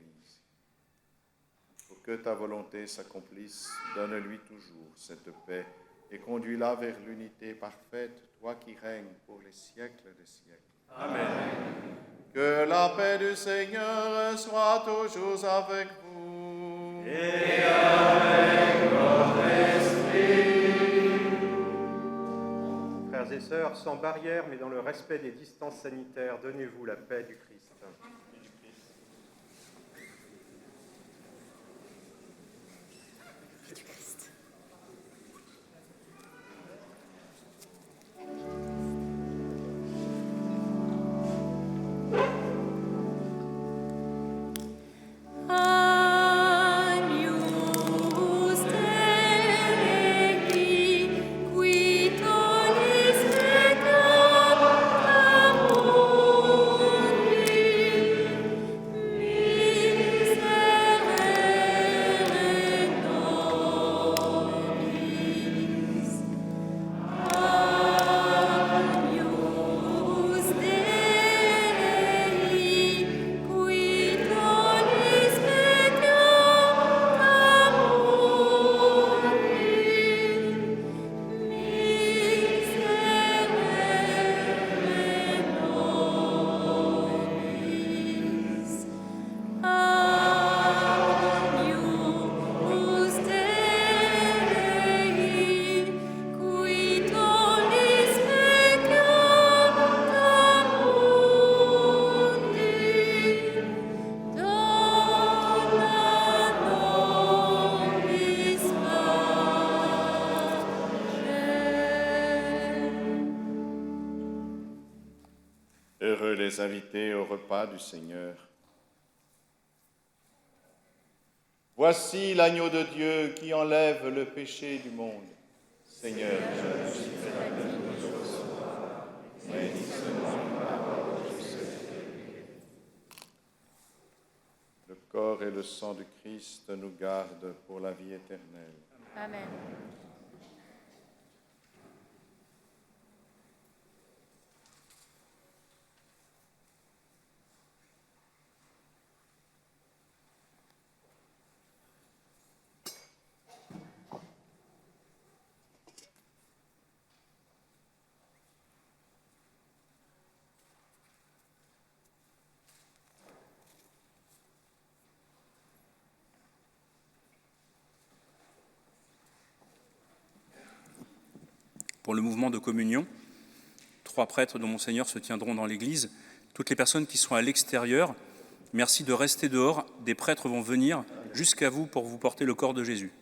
Pour que ta volonté s'accomplisse, donne-lui toujours cette paix et conduis-la vers l'unité parfaite, toi qui règnes pour les siècles des siècles. Amen. Que la paix du Seigneur soit toujours avec vous. Et avec votre esprit. Frères et sœurs, sans barrière, mais dans le respect des distances sanitaires, donnez-vous la paix du Christ. Agnus Dei, qui tollis peccata mundi, Heureux les invités au repas du Seigneur. Voici l'agneau de Dieu qui enlève le péché du monde. Seigneur, je suis fait digne de te recevoir, mais dis seulement une parole, je serai guéri. Le corps et le sang du Christ nous gardent pour la vie éternelle. Amen. Pour le mouvement de communion, 3 prêtres de Monseigneur se tiendront dans l'église. Toutes les personnes qui sont à l'extérieur, merci de rester dehors. Des prêtres vont venir jusqu'à vous pour vous porter le corps de Jésus.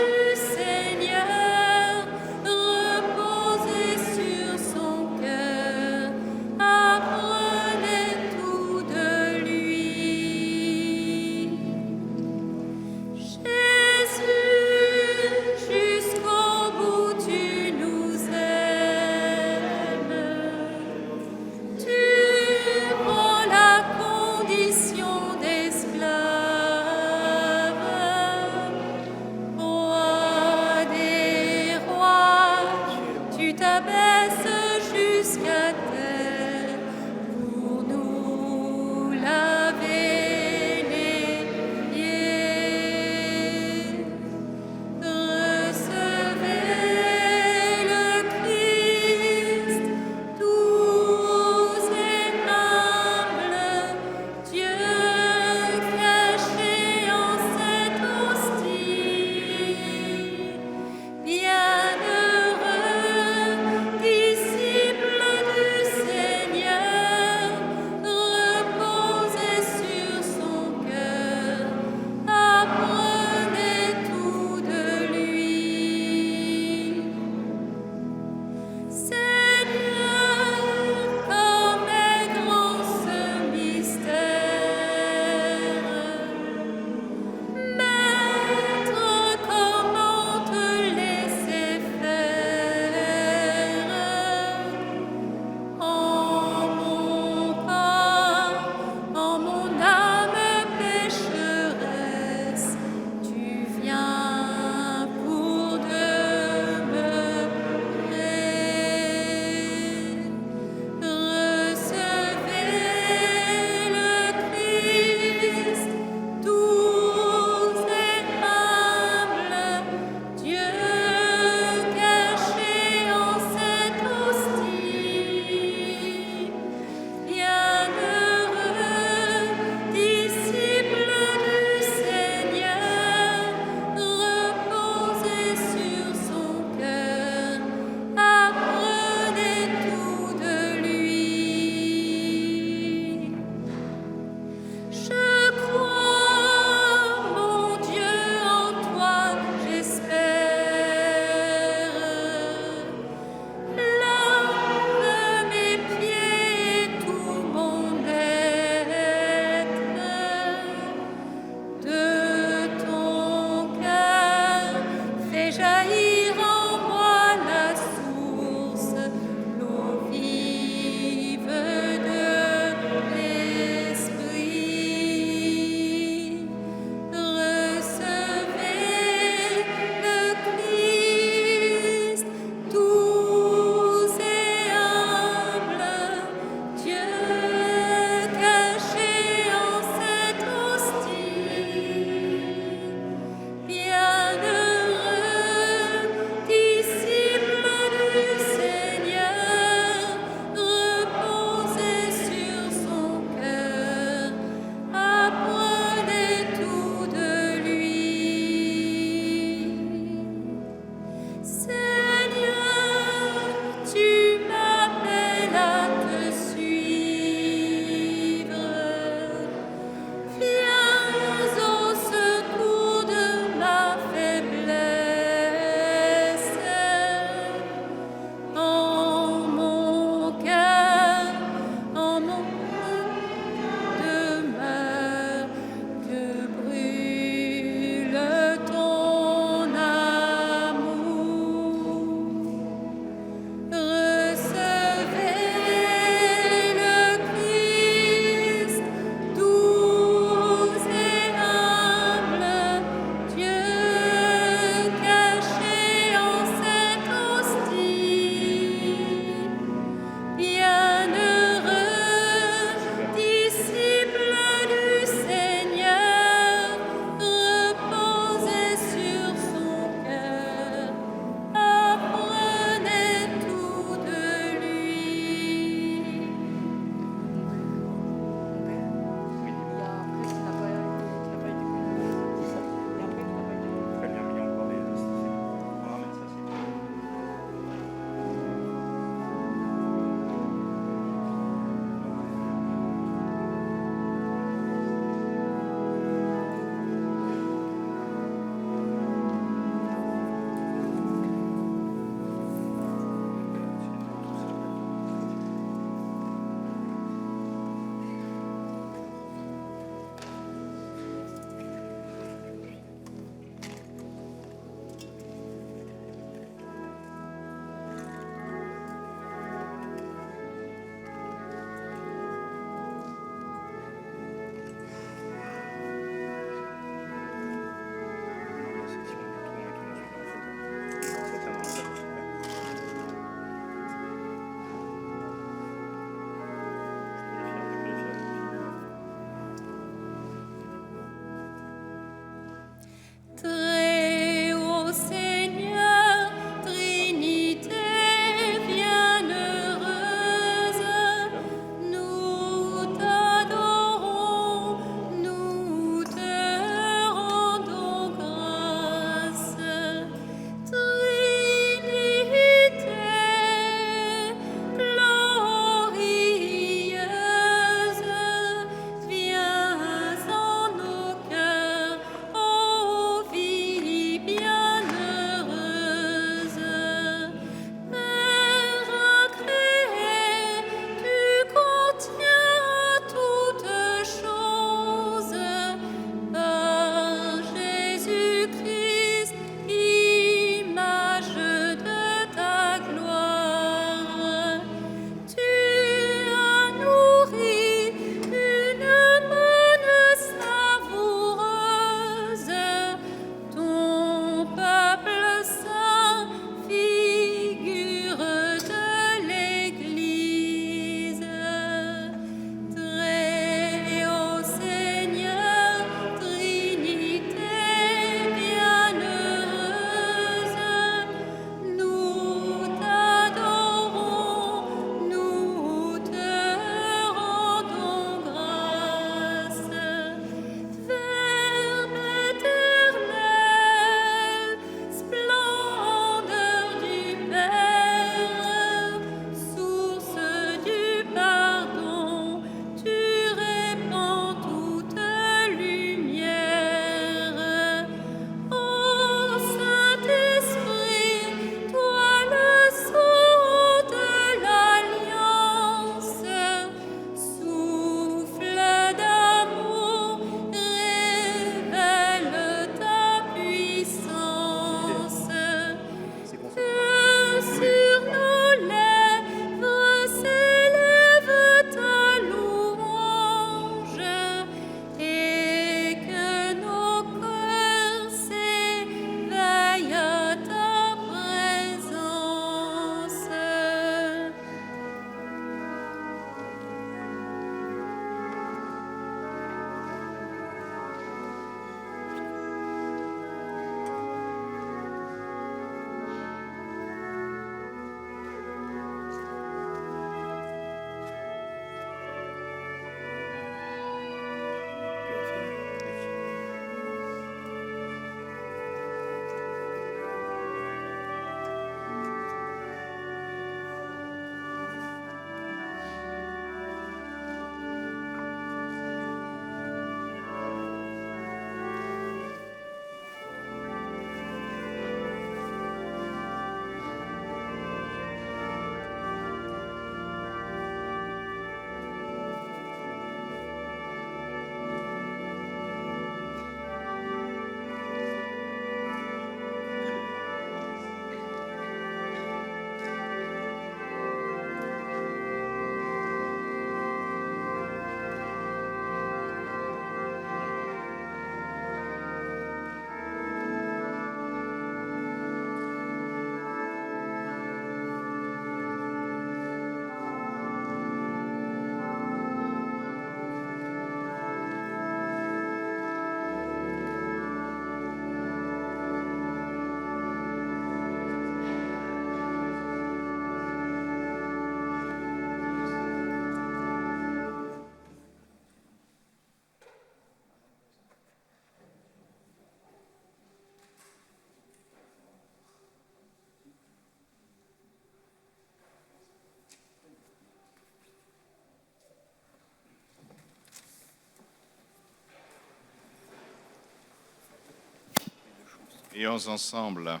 Prions ensemble.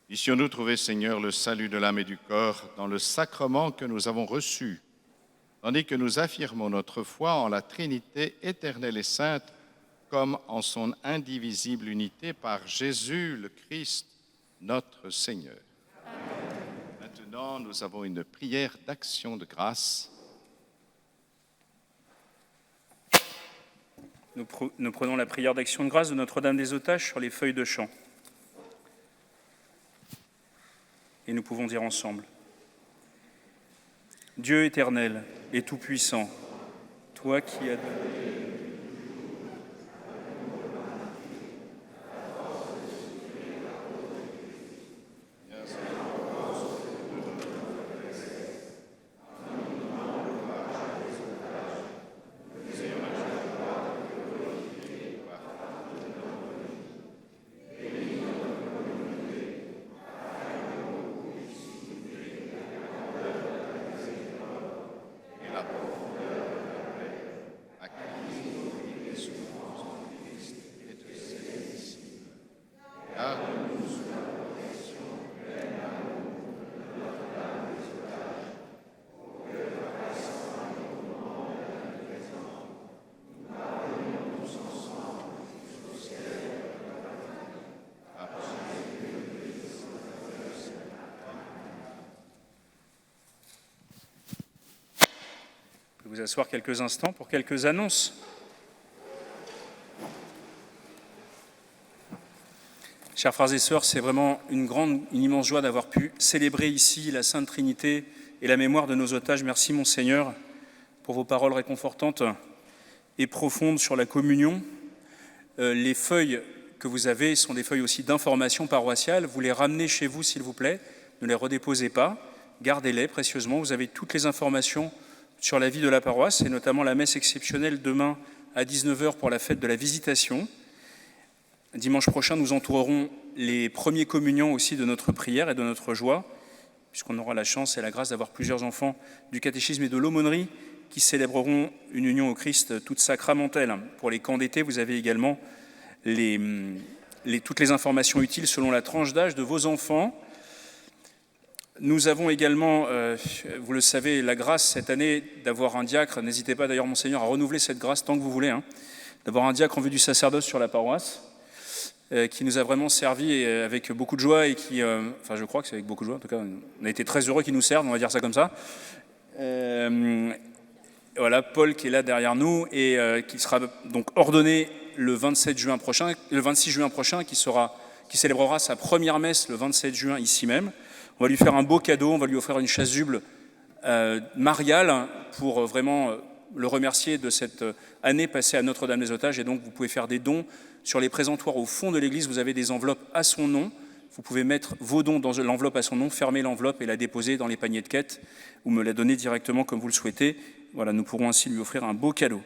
Puissions-nous trouver, Seigneur, le salut de l'âme et du corps dans le sacrement que nous avons reçu, tandis que nous affirmons notre foi en la Trinité éternelle et sainte, comme en son indivisible unité par Jésus le Christ, notre Seigneur. Maintenant, nous avons une prière d'action de grâce. Nous prenons la prière d'action de grâce de Notre-Dame des Otages sur les feuilles de chant. Et nous pouvons dire ensemble: Dieu éternel et tout-puissant, toi qui as donné vous asseoir quelques instants pour quelques annonces. Chers frères et sœurs, c'est vraiment une immense joie d'avoir pu célébrer ici la Sainte Trinité et la mémoire de nos otages. Merci, mon Seigneur, pour vos paroles réconfortantes et profondes sur la communion. Les feuilles que vous avez sont des feuilles aussi d'information paroissiale. Vous les ramenez chez vous, s'il vous plaît. Ne les redéposez pas. Gardez-les précieusement. Vous avez toutes les informations sur la vie de la paroisse, et notamment la messe exceptionnelle demain à 19h pour la fête de la Visitation. Dimanche prochain, nous entourerons les premiers communiants aussi de notre prière et de notre joie, puisqu'on aura la chance et la grâce d'avoir plusieurs enfants du catéchisme et de l'aumônerie qui célébreront une union au Christ toute sacramentelle. Pour les camps d'été, vous avez également toutes les informations utiles selon la tranche d'âge de vos enfants. Nous avons également, vous le savez, la grâce cette année d'avoir un diacre. N'hésitez pas d'ailleurs, Monseigneur, à renouveler cette grâce tant que vous voulez, d'avoir un diacre en vue du sacerdoce sur la paroisse, qui nous a vraiment servi avec beaucoup de joie et qui, je crois que c'est avec beaucoup de joie, en tout cas, on a été très heureux qu'il nous serve, on va dire ça comme ça. Voilà, Paul qui est là derrière nous et qui sera donc ordonné le 26 juin prochain, qui célébrera sa première messe le 27 juin ici même. On va lui faire un beau cadeau, on va lui offrir une chasuble mariale pour vraiment le remercier de cette année passée à Notre-Dame des Otages. Et donc, vous pouvez faire des dons sur les présentoirs au fond de l'église. Vous avez des enveloppes à son nom. Vous pouvez mettre vos dons dans l'enveloppe à son nom, fermer l'enveloppe et la déposer dans les paniers de quête ou me la donner directement comme vous le souhaitez. Voilà, nous pourrons ainsi lui offrir un beau cadeau.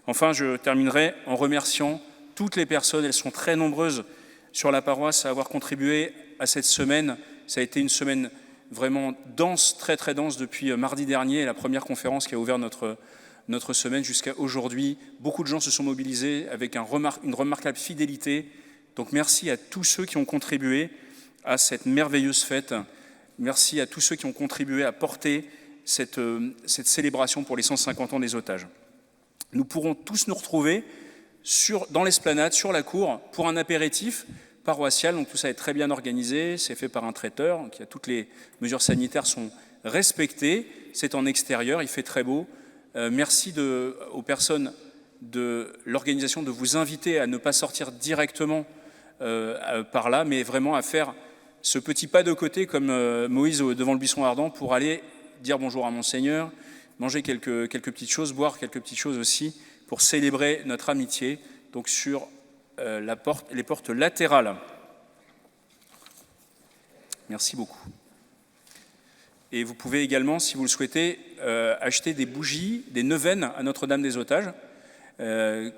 Enfin, je terminerai en remerciant toutes les personnes, elles sont très nombreuses sur la paroisse à avoir contribué à cette semaine. Ça a été une semaine vraiment dense, très très dense depuis mardi dernier, la première conférence qui a ouvert notre semaine jusqu'à aujourd'hui. Beaucoup de gens se sont mobilisés avec une remarquable fidélité. Donc merci à tous ceux qui ont contribué à cette merveilleuse fête. Merci à tous ceux qui ont contribué à porter cette célébration pour les 150 ans des otages. Nous pourrons tous nous retrouver dans l'esplanade, sur la cour, pour un apéritif paroissial. Donc tout ça est très bien organisé, c'est fait par un traiteur, donc toutes les mesures sanitaires sont respectées, c'est en extérieur, il fait très beau. Merci aux personnes de l'organisation de vous inviter à ne pas sortir directement par là, mais vraiment à faire ce petit pas de côté comme Moïse devant le buisson ardent pour aller dire bonjour à Monseigneur, manger quelques petites choses, boire quelques petites choses aussi pour célébrer notre amitié, donc sur les portes latérales. Merci beaucoup. Et vous pouvez également, si vous le souhaitez, acheter des bougies, des neuvaines à Notre-Dame des Otages,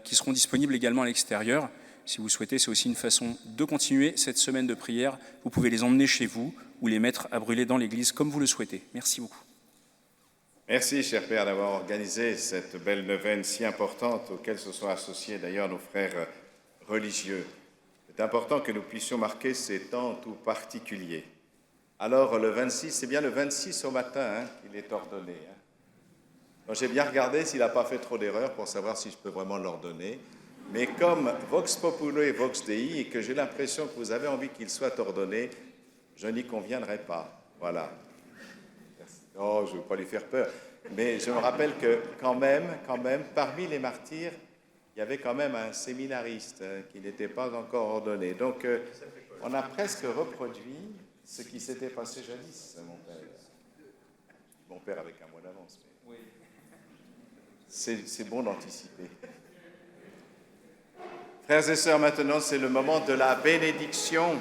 qui seront disponibles également à l'extérieur. Si vous le souhaitez, c'est aussi une façon de continuer cette semaine de prière. Vous pouvez les emmener chez vous ou les mettre à brûler dans l'église comme vous le souhaitez. Merci beaucoup. Merci, cher Père, d'avoir organisé cette belle neuvaine si importante, auquel se sont associés d'ailleurs nos frères religieux. C'est important que nous puissions marquer ces temps tout particuliers. Alors, le 26, c'est bien le 26 au matin qu'il est ordonné. Donc, j'ai bien regardé s'il n'a pas fait trop d'erreurs pour savoir si je peux vraiment l'ordonner. Mais comme Vox Populo et Vox Dei, et que j'ai l'impression que vous avez envie qu'il soit ordonné, je n'y conviendrai pas. Voilà. Non, je ne veux pas lui faire peur. Mais je me rappelle que quand même, parmi les martyrs, il y avait quand même un séminariste qui n'était pas encore ordonné. Donc, on a presque reproduit ce qui s'était passé jadis, mon père. Mon père avec un mois d'avance. Mais... C'est bon d'anticiper. Frères et sœurs, maintenant, c'est le moment de la bénédiction.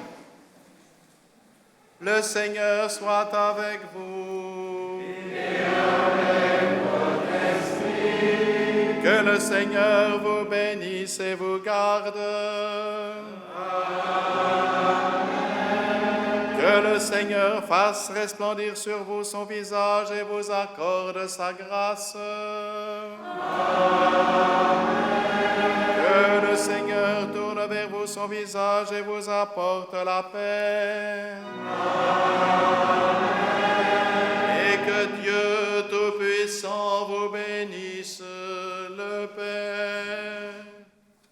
Le Seigneur soit avec vous. Et avec votre esprit. Que le Seigneur vous bénisse et vous garde. Amen. Que le Seigneur fasse resplendir sur vous son visage et vous accorde sa grâce. Amen. Que le Seigneur tourne vers vous son visage et vous apporte la paix. Amen. Et que Dieu Tout-Puissant vous bénisse, le Père,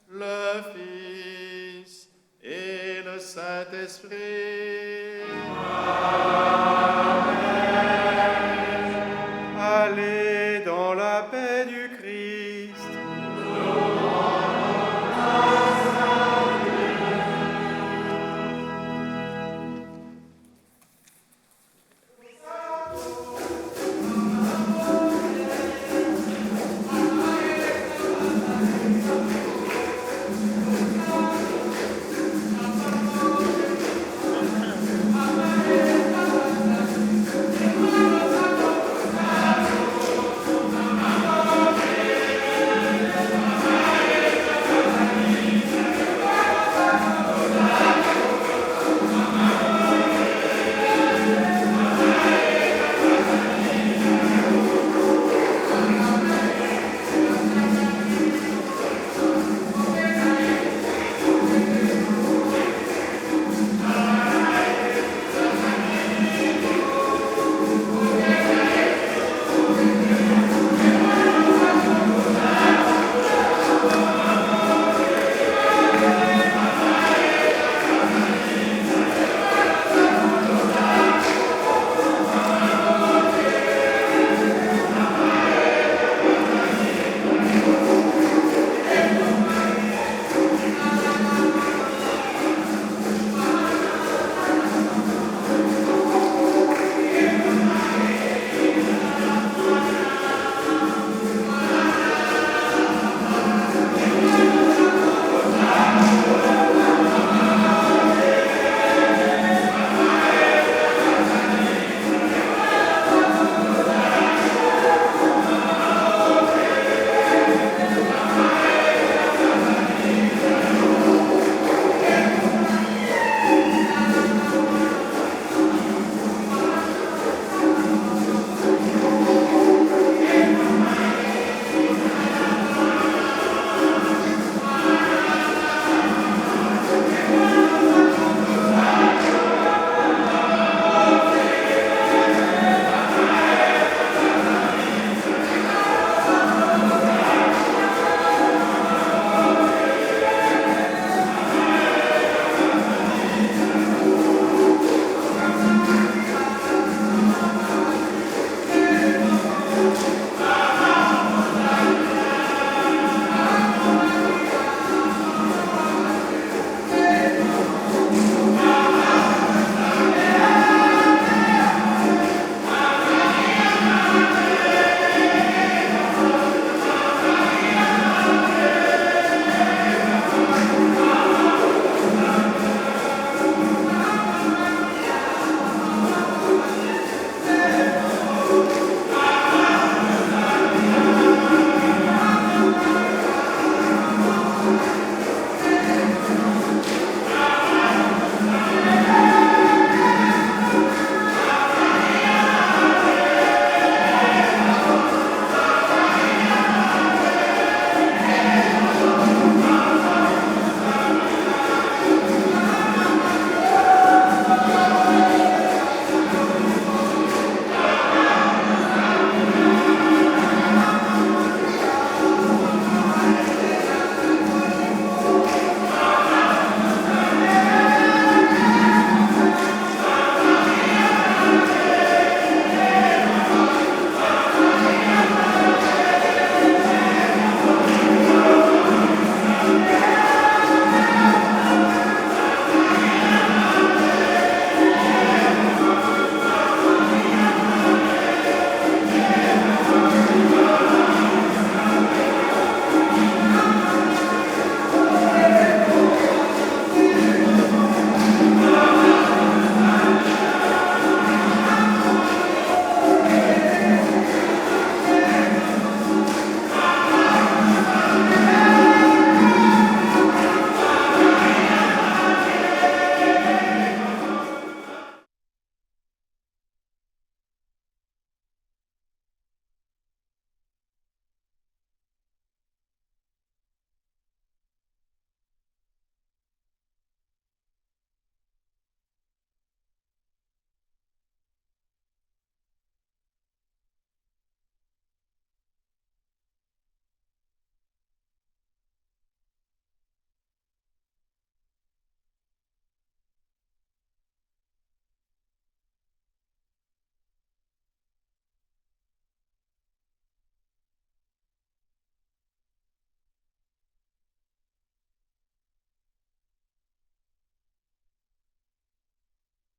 le Fils et le Saint-Esprit. Amen.